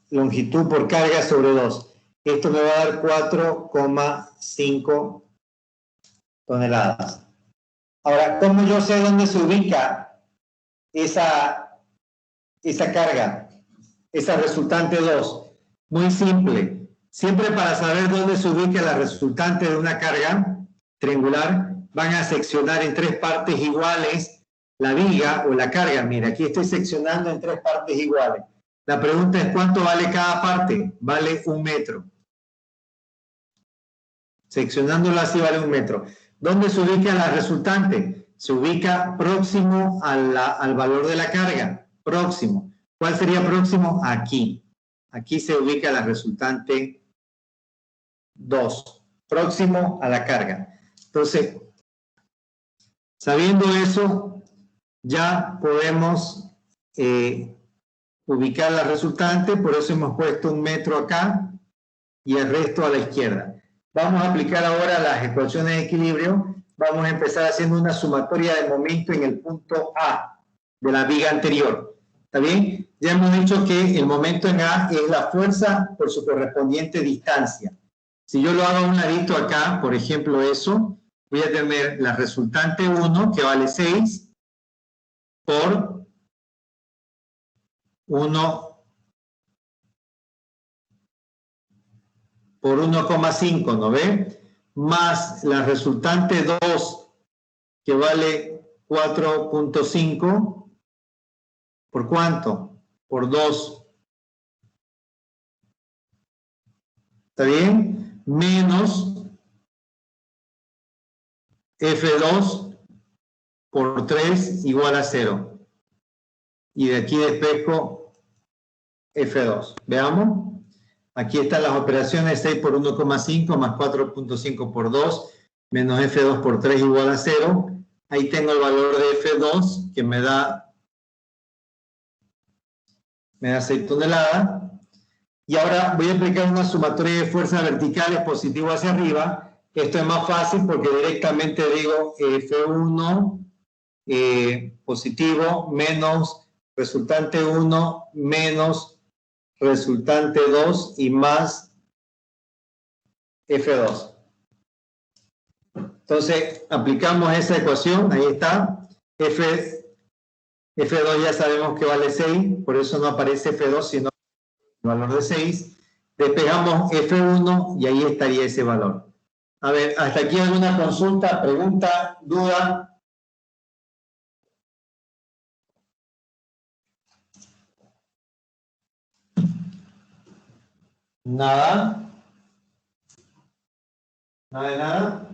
longitud por carga sobre 2. Esto me va a dar 4,5 toneladas. Ahora, ¿cómo yo sé dónde se ubica esa carga, esa resultante 2? Muy simple. Siempre para saber dónde se ubica la resultante de una carga triangular, van a seccionar en 3 partes iguales la viga o la carga. Mira, aquí estoy seccionando en 3 partes iguales. La pregunta es, ¿cuánto vale cada parte? Vale 1 metro. Seccionándola así vale 1 metro. ¿Dónde se ubica la resultante? Se ubica próximo al valor de la carga. Próximo. ¿Cuál sería próximo? Aquí. Aquí se ubica la resultante 2. Próximo a la carga. Entonces, sabiendo eso, ya podemos ubicar la resultante. Por eso hemos puesto 1 metro acá y el resto a la izquierda. Vamos a aplicar ahora las ecuaciones de equilibrio. Vamos a empezar haciendo una sumatoria de momento en el punto A de la viga anterior. ¿Está bien? Ya hemos dicho que el momento en A es la fuerza por su correspondiente distancia. Si yo lo hago a un ladito acá, por ejemplo eso, voy a tener la resultante 1, que vale 6, por 1,5, ¿no ve? Más la resultante 2, que vale 4,5, ¿por cuánto? Por 2. ¿Está bien? Menos F2 por 3 igual a 0. Y de aquí despejo F2. Veamos. Aquí están las operaciones: 6 por 1,5 más 4,5 por 2 menos F2 por 3 igual a 0. Ahí tengo el valor de F2, que me da 6 toneladas. Y ahora voy a aplicar una sumatoria de fuerzas verticales positivo hacia arriba. Esto es más fácil porque directamente digo F1 positivo menos resultante 1 menos resultante 2 y más F2. Entonces, aplicamos esa ecuación, ahí está. F2 ya sabemos que vale 6, por eso no aparece F2, sino el valor de 6. Despejamos F1 y ahí estaría ese valor. A ver, ¿hasta aquí alguna consulta, pregunta, duda? Nada. Nada de nada.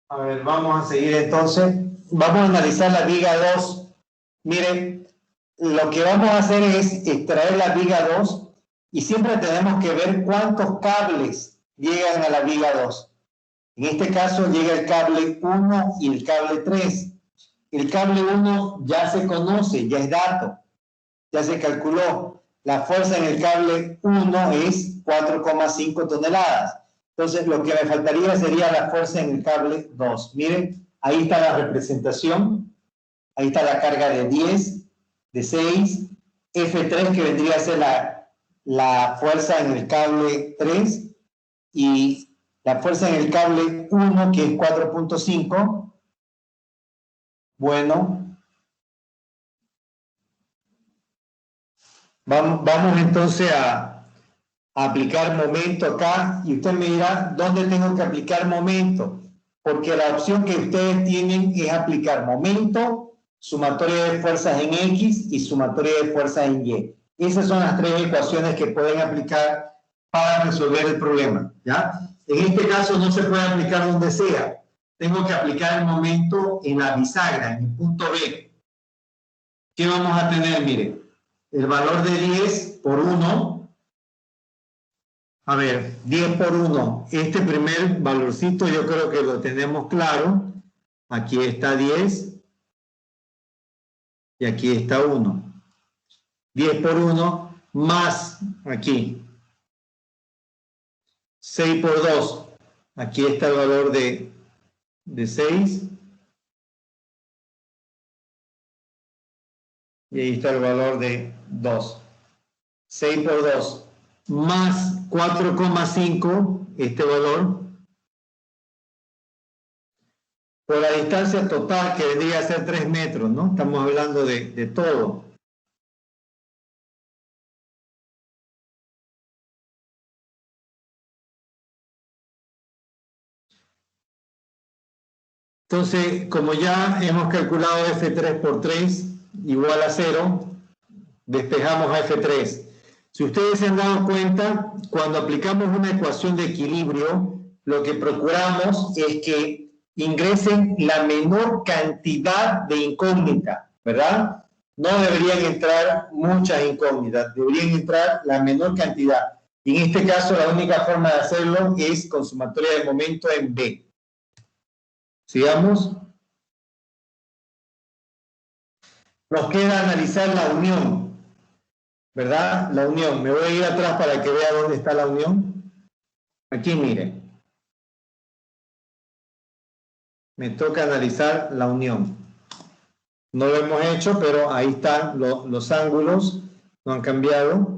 A ver, vamos a seguir entonces. Vamos a analizar la viga 2. Miren, lo que vamos a hacer es extraer la viga 2 y siempre tenemos que ver cuántos cables llegan a la viga 2. En este caso llega el cable 1 y el cable 3. El cable 1 ya se conoce, ya es dato, ya se calculó. La fuerza en el cable 1 es 4,5 toneladas. Entonces, lo que me faltaría sería la fuerza en el cable 2. Miren, ahí está la representación. Ahí está la carga de 10, de 6. F3, que vendría a ser la fuerza en el cable 3. Y la fuerza en el cable 1, que es 4,5. Bueno. Vamos entonces a aplicar momento acá y usted me dirá, ¿dónde tengo que aplicar momento? Porque la opción que ustedes tienen es aplicar momento, sumatoria de fuerzas en X y sumatoria de fuerzas en Y. Esas son las tres ecuaciones que pueden aplicar para resolver el problema, ¿ya? En este caso no se puede aplicar donde sea. Tengo que aplicar el momento en la bisagra, en el punto B. ¿Qué vamos a tener? Mire, el valor de 10 por 1. A ver, 10 por 1. Este primer valorcito yo creo que lo tenemos claro. Aquí está 10. Y aquí está 1. 10 por 1 más aquí. 6 por 2. Aquí está el valor de 6. Y ahí está el valor de 2. 6 por 2 más 4,5, este valor, por la distancia total que vendría a ser 3 metros, ¿no? Estamos hablando de todo. Entonces, como ya hemos calculado F3 por 3 igual a 0, despejamos a F3. Si ustedes se han dado cuenta, cuando aplicamos una ecuación de equilibrio, lo que procuramos es que ingresen la menor cantidad de incógnitas, ¿verdad? No deberían entrar muchas incógnitas, deberían entrar la menor cantidad. Y en este caso, la única forma de hacerlo es con sumatoria de momento en B. Sigamos. Nos queda analizar la unión, ¿verdad? La unión. Me voy a ir atrás para que vea dónde está la unión. Aquí, mire. Me toca analizar la unión. No lo hemos hecho, pero ahí están los ángulos. No han cambiado.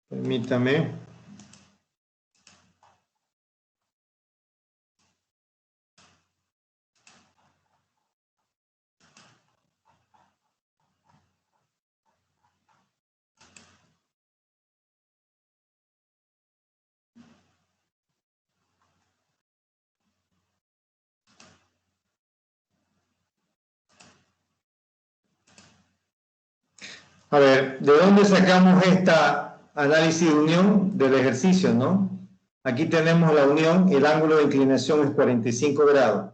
Permítame. A ver, ¿de dónde sacamos esta análisis de unión del ejercicio, no? Aquí tenemos la unión, el ángulo de inclinación es 45 grados.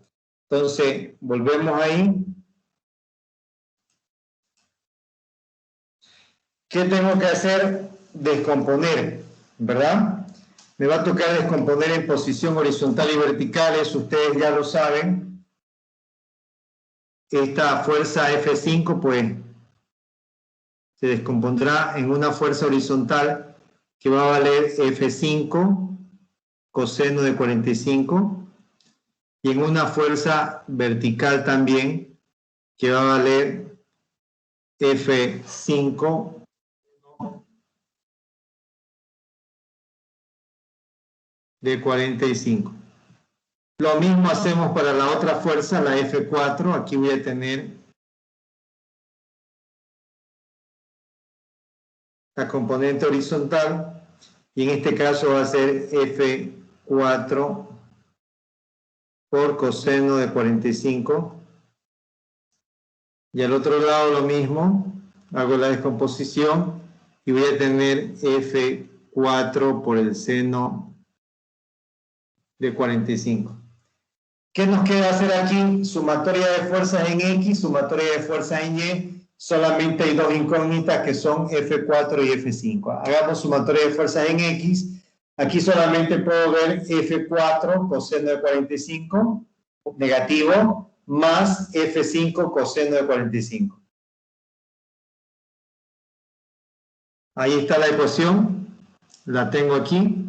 Entonces, volvemos ahí. ¿Qué tengo que hacer? Descomponer, ¿verdad? Me va a tocar descomponer en posición horizontal y vertical, eso ustedes ya lo saben. Esta fuerza F5, pues, se descompondrá en una fuerza horizontal que va a valer F5 coseno de 45 y en una fuerza vertical también que va a valer F5 de 45. Lo mismo hacemos para la otra fuerza, la F4. Aquí voy a tener la componente horizontal y en este caso va a ser F4 por coseno de 45 y al otro lado lo mismo, hago la descomposición y voy a tener F4 por el seno de 45. ¿Qué nos queda hacer aquí? Sumatoria de fuerzas en X, sumatoria de fuerzas en Y. Solamente hay dos incógnitas que son F4 y F5. Hagamos sumatoria de fuerzas en X. Aquí solamente puedo ver F4 coseno de 45 negativo más F5 coseno de 45. Ahí está la ecuación. La tengo aquí.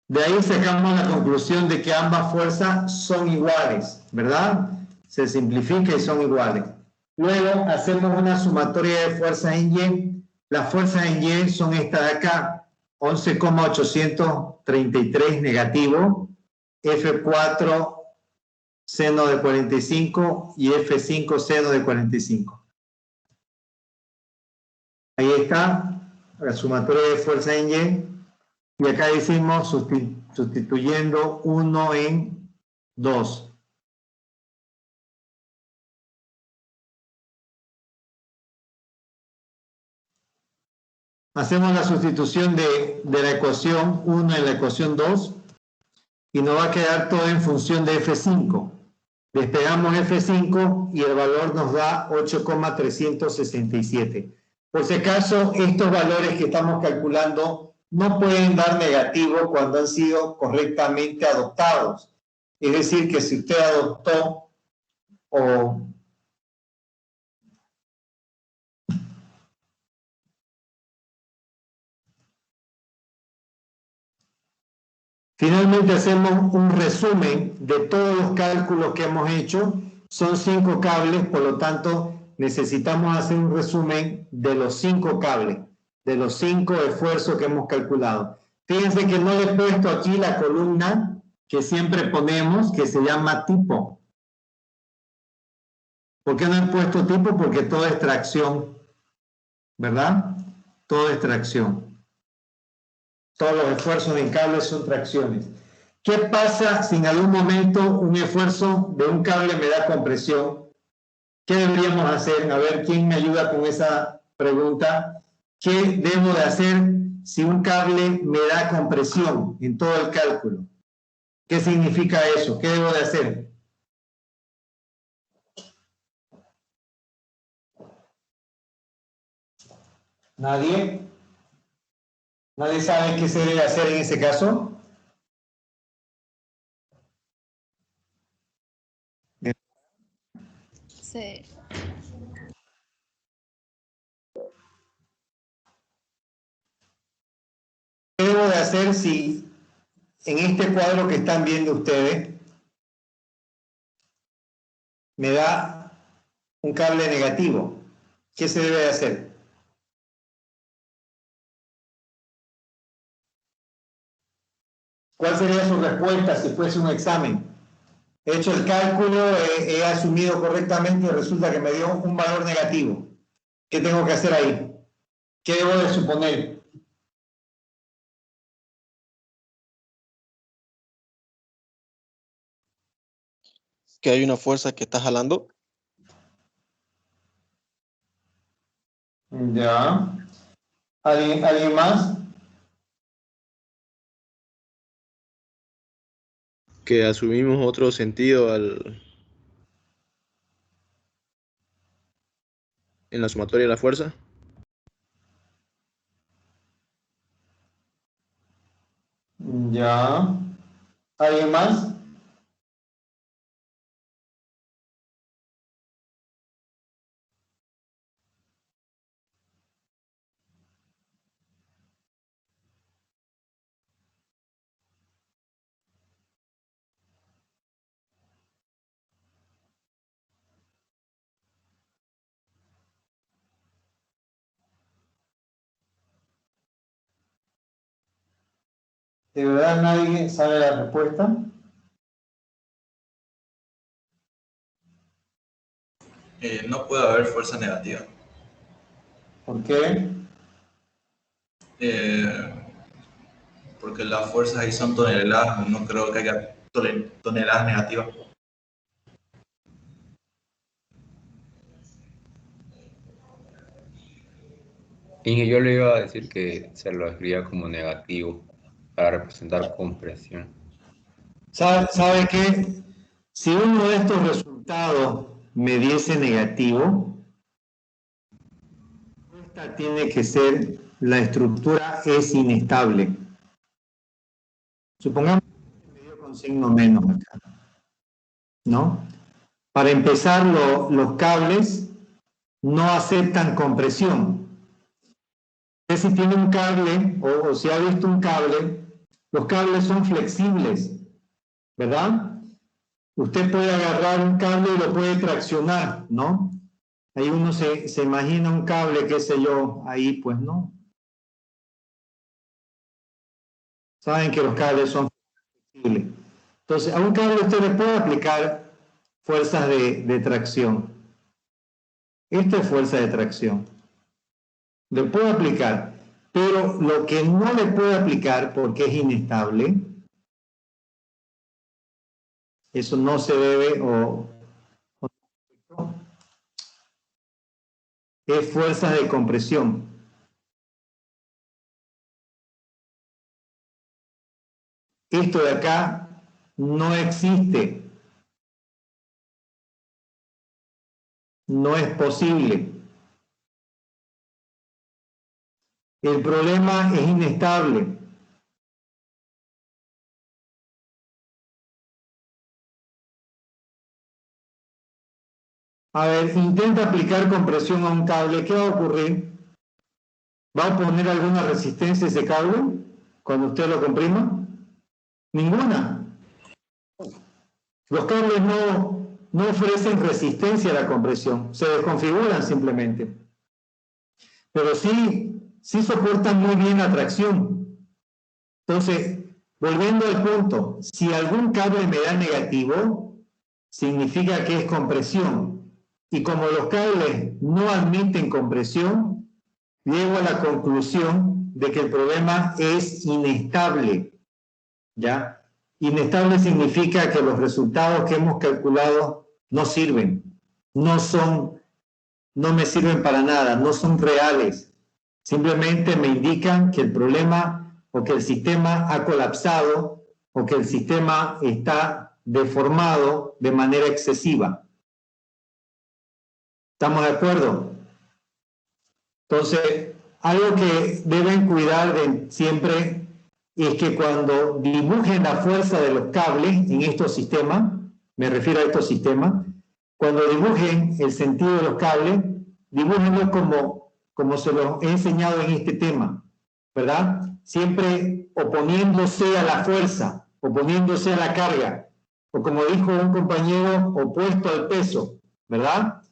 De ahí sacamos la conclusión de que ambas fuerzas son iguales, ¿verdad? Se simplifica y son iguales. Luego hacemos una sumatoria de fuerzas en Y. Las fuerzas en Y son estas de acá. 11,833 negativo, F4 seno de 45 y F5 seno de 45. Ahí está la sumatoria de fuerza en Y. Y acá decimos sustituyendo 1 en 2. Hacemos la sustitución de la ecuación 1 en la ecuación 2 y nos va a quedar todo en función de F5. Despegamos F5 y el valor nos da 8,367. Por si acaso, estos valores que estamos calculando no pueden dar negativo cuando han sido correctamente adoptados. Es decir, que si usted adoptó o finalmente hacemos un resumen de todos los cálculos que hemos hecho. Son 5 cables, por lo tanto necesitamos hacer un resumen de los 5 cables, de los 5 esfuerzos que hemos calculado. Fíjense que no le he puesto aquí la columna que siempre ponemos, que se llama tipo. ¿Por qué no he puesto tipo? Porque todo es tracción, ¿verdad? Todo es tracción. Todos los esfuerzos en cables son tracciones. ¿Qué pasa si en algún momento un esfuerzo de un cable me da compresión? ¿Qué deberíamos hacer? A ver, ¿quién me ayuda con esa pregunta? ¿Qué debo de hacer si un cable me da compresión en todo el cálculo? ¿Qué significa eso? ¿Qué debo de hacer? ¿Nadie? ¿Nadie sabe qué se debe hacer en ese caso? Sí. ¿Qué debo de hacer si en este cuadro que están viendo ustedes me da un cable negativo? ¿Qué se debe de hacer? ¿Cuál sería su respuesta si fuese un examen? He hecho el cálculo, he asumido correctamente y resulta que me dio un valor negativo. ¿Qué tengo que hacer ahí? ¿Qué debo de suponer? Que hay una fuerza que está jalando. Ya. ¿Alguien más? Que asumimos otro sentido en la sumatoria de la fuerza. Ya. ¿Alguien más? ¿De verdad nadie sabe la respuesta? No puede haber fuerza negativa. ¿Por qué? Porque las fuerzas ahí son toneladas, no creo que haya toneladas negativas. Y yo le iba a decir que se lo escribía como negativo para representar compresión. ¿Sabe qué? Si uno de estos resultados me diese negativo, esta tiene que ser, la estructura es inestable. Supongamos que me dio con signo menos acá, ¿no? Para empezar, los cables no aceptan compresión. Si tiene un cable o si ha visto un cable, los cables son flexibles, ¿verdad? Usted puede agarrar un cable y lo puede traccionar, ¿no? Ahí uno se imagina un cable, qué sé yo, ahí pues no. Saben que los cables son flexibles. Entonces, a un cable usted le puede aplicar fuerzas de tracción. Esta es fuerza de tracción. Le puedo aplicar, pero lo que no le puedo aplicar porque es inestable, eso no se debe es fuerza de compresión. Esto de acá no existe. No es posible. El problema es inestable. A ver, intenta aplicar compresión a un cable. ¿Qué va a ocurrir? ¿Va a poner alguna resistencia a ese cable cuando usted lo comprima? Ninguna. Los cables no ofrecen resistencia a la compresión, se desconfiguran simplemente. Pero sí soportan muy bien la tracción. Entonces, volviendo al punto, si algún cable me da negativo, significa que es compresión. Y como los cables no admiten compresión, llego a la conclusión de que el problema es inestable. ¿Ya? Inestable significa que los resultados que hemos calculado no sirven, no me sirven para nada, no son reales. Simplemente me indican que el problema o que el sistema ha colapsado o que el sistema está deformado de manera excesiva. ¿Estamos de acuerdo? Entonces, algo que deben cuidar siempre es que cuando dibujen la fuerza de los cables en estos sistemas, me refiero a estos sistemas, cuando dibujen el sentido de los cables, dibújenlo como se los he enseñado en este tema, ¿verdad? Siempre oponiéndose a la fuerza, oponiéndose a la carga, o como dijo un compañero, opuesto al peso, ¿verdad?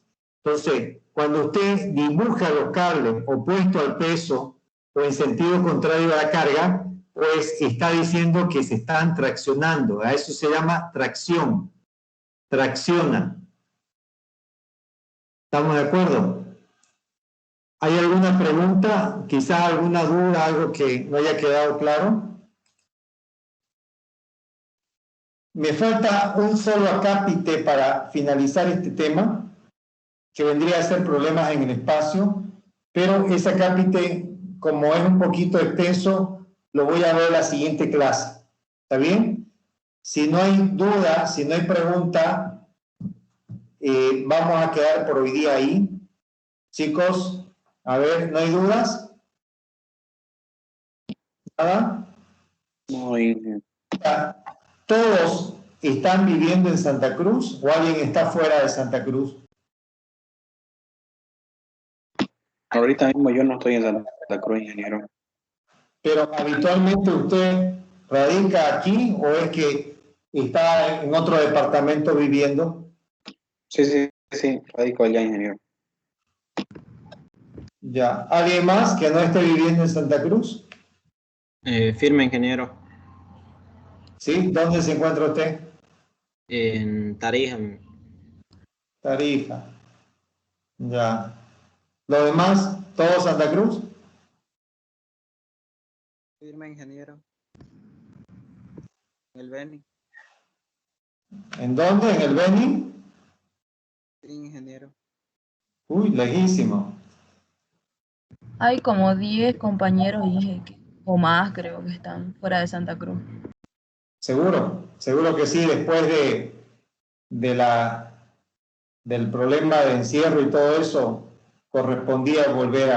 Entonces, cuando usted dibuja los cables opuesto al peso o en sentido contrario a la carga, pues está diciendo que se están traccionando. A eso se llama tracción. Tracciona. ¿Estamos de acuerdo? ¿Hay alguna pregunta? Quizá alguna duda, algo que no haya quedado claro. Me falta un solo acápite para finalizar este tema, que vendría a ser problemas en el espacio, pero ese acápite, como es un poquito extenso, lo voy a ver en la siguiente clase. ¿Está bien? Si no hay duda, si no hay pregunta, vamos a quedar por hoy día ahí. Chicos, a ver, ¿no hay dudas? ¿Nada? No, ¿Todos están viviendo en Santa Cruz o alguien está fuera de Santa Cruz? ahorita mismo yo no estoy en Santa Cruz, ingeniero. Pero habitualmente usted radica aquí o es que está en otro departamento viviendo. Sí, radico allá, ingeniero. Ya. ¿Alguien más que no esté viviendo en Santa Cruz? Firme, ingeniero. ¿Sí? ¿Dónde se encuentra usted? En Tarija. Tarija. Ya. ¿Lo demás? ¿Todo Santa Cruz? Firme, ingeniero. En el Beni. ¿En dónde? ¿En el Beni? Sí, ingeniero. Uy, lejísimo. Hay como 10 compañeros o más, creo que están fuera de Santa Cruz. Seguro que sí, después del problema de encierro y todo eso, correspondía volver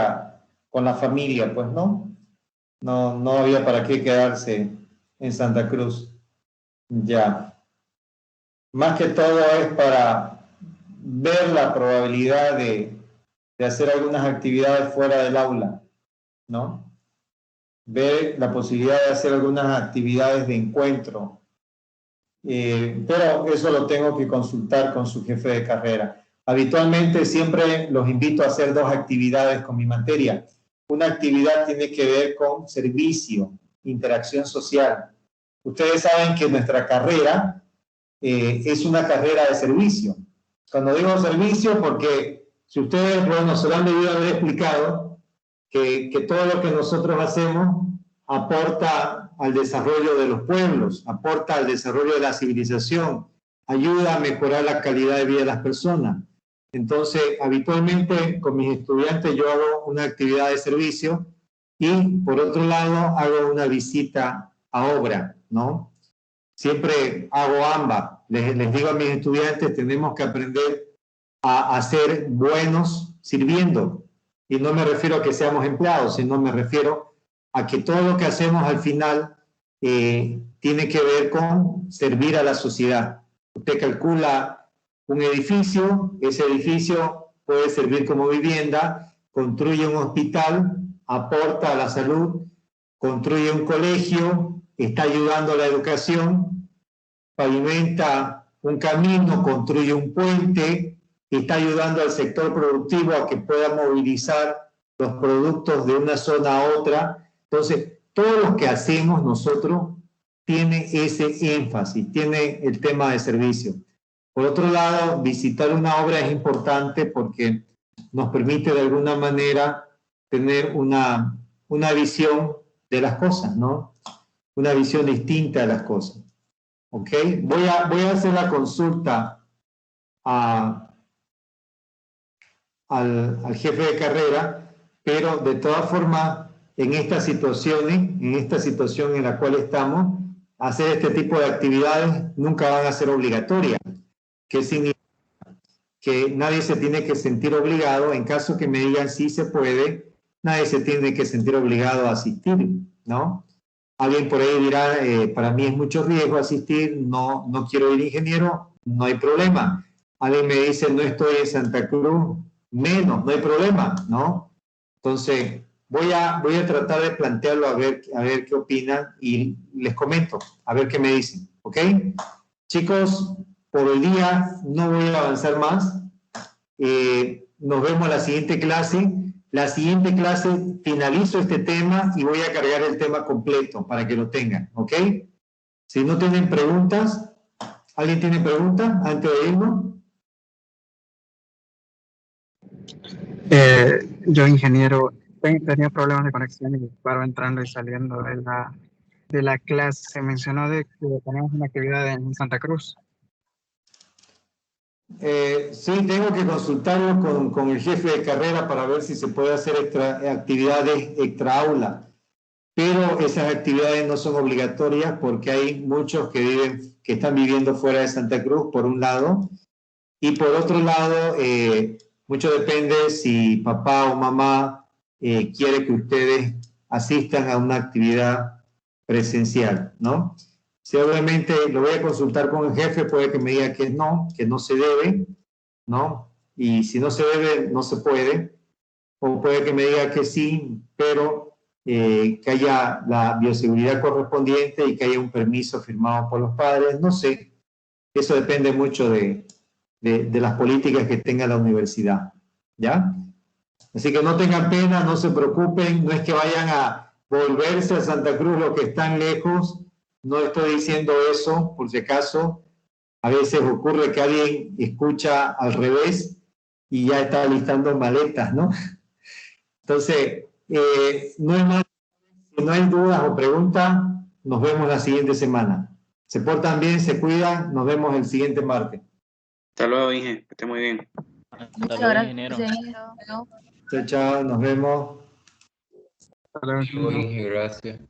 con la familia, pues no había para qué quedarse en Santa Cruz. Ya. Más que todo es para ver la probabilidad de hacer algunas actividades fuera del aula, ¿no? Ver la posibilidad de hacer algunas actividades de encuentro. Pero eso lo tengo que consultar con su jefe de carrera. Habitualmente siempre los invito a hacer 2 actividades con mi materia. Una actividad tiene que ver con servicio, interacción social. Ustedes saben que nuestra carrera es una carrera de servicio. Cuando digo servicio, porque si ustedes, bueno, se lo han debido haber explicado, que todo lo que nosotros hacemos aporta al desarrollo de los pueblos, aporta al desarrollo de la civilización, ayuda a mejorar la calidad de vida de las personas. Entonces, habitualmente con mis estudiantes yo hago una actividad de servicio y, por otro lado, hago una visita a obra, ¿no? Siempre hago ambas. Les digo a mis estudiantes, tenemos que aprender a ser buenos sirviendo. Y no me refiero a que seamos empleados, sino me refiero a que todo lo que hacemos al final tiene que ver con servir a la sociedad. Usted calcula un edificio, ese edificio puede servir como vivienda, construye un hospital, aporta a la salud, construye un colegio, está ayudando a la educación, pavimenta un camino, construye un puente, está ayudando al sector productivo a que pueda movilizar los productos de una zona a otra. Entonces, todo lo que hacemos nosotros tiene ese énfasis, tiene el tema de servicio. Por otro lado, visitar una obra es importante porque nos permite de alguna manera tener una visión de las cosas, ¿no? Una visión distinta de las cosas. ¿Ok? Voy a hacer la consulta al jefe de carrera, pero de todas formas, en estas situaciones, en esta situación en la cual estamos, hacer este tipo de actividades nunca van a ser obligatorias. ¿Qué significa? Que nadie se tiene que sentir obligado, en caso que me digan sí se puede, nadie se tiene que sentir obligado a asistir, ¿no? Alguien por ahí dirá, para mí es mucho riesgo asistir, no quiero ir ingeniero, no hay problema. Alguien me dice, no estoy en Santa Cruz, menos, no hay problema, ¿no? Entonces, voy a tratar de plantearlo a ver qué opinan y les comento, a ver qué me dicen, ¿ok? Chicos, por el día no voy a avanzar más. Nos vemos en la siguiente clase. La siguiente clase finalizo este tema y voy a cargar el tema completo para que lo tengan, ¿ok? Si no tienen preguntas, ¿alguien tiene preguntas antes de irnos? Yo, ingeniero, tenía problemas de conexión y paro entrando y saliendo de la clase. Se mencionó de que tenemos una actividad en Santa Cruz. Sí, tengo que consultarlo con el jefe de carrera para ver si se puede hacer actividades extra aula, pero esas actividades no son obligatorias porque hay muchos que están viviendo fuera de Santa Cruz, por un lado, y por otro lado, mucho depende si papá o mamá quiere que ustedes asistan a una actividad presencial, ¿no? Si obviamente lo voy a consultar con el jefe, puede que me diga que no se debe, ¿no? Y si no se debe, no se puede. O puede que me diga que sí, pero que haya la bioseguridad correspondiente y que haya un permiso firmado por los padres. No sé. Eso depende mucho de las políticas que tenga la universidad, ¿ya? Así que no tengan pena, no se preocupen. No es que vayan a volverse a Santa Cruz los que están lejos. No estoy diciendo eso, por si acaso. A veces ocurre que alguien escucha al revés y ya está listando maletas, ¿no? Entonces, no es más. Si no hay dudas o preguntas, nos vemos la siguiente semana. Se portan bien, se cuidan, nos vemos el siguiente martes. Hasta luego, Inge, que esté muy bien. Muchas gracias. Chao, chao, nos vemos. Gracias.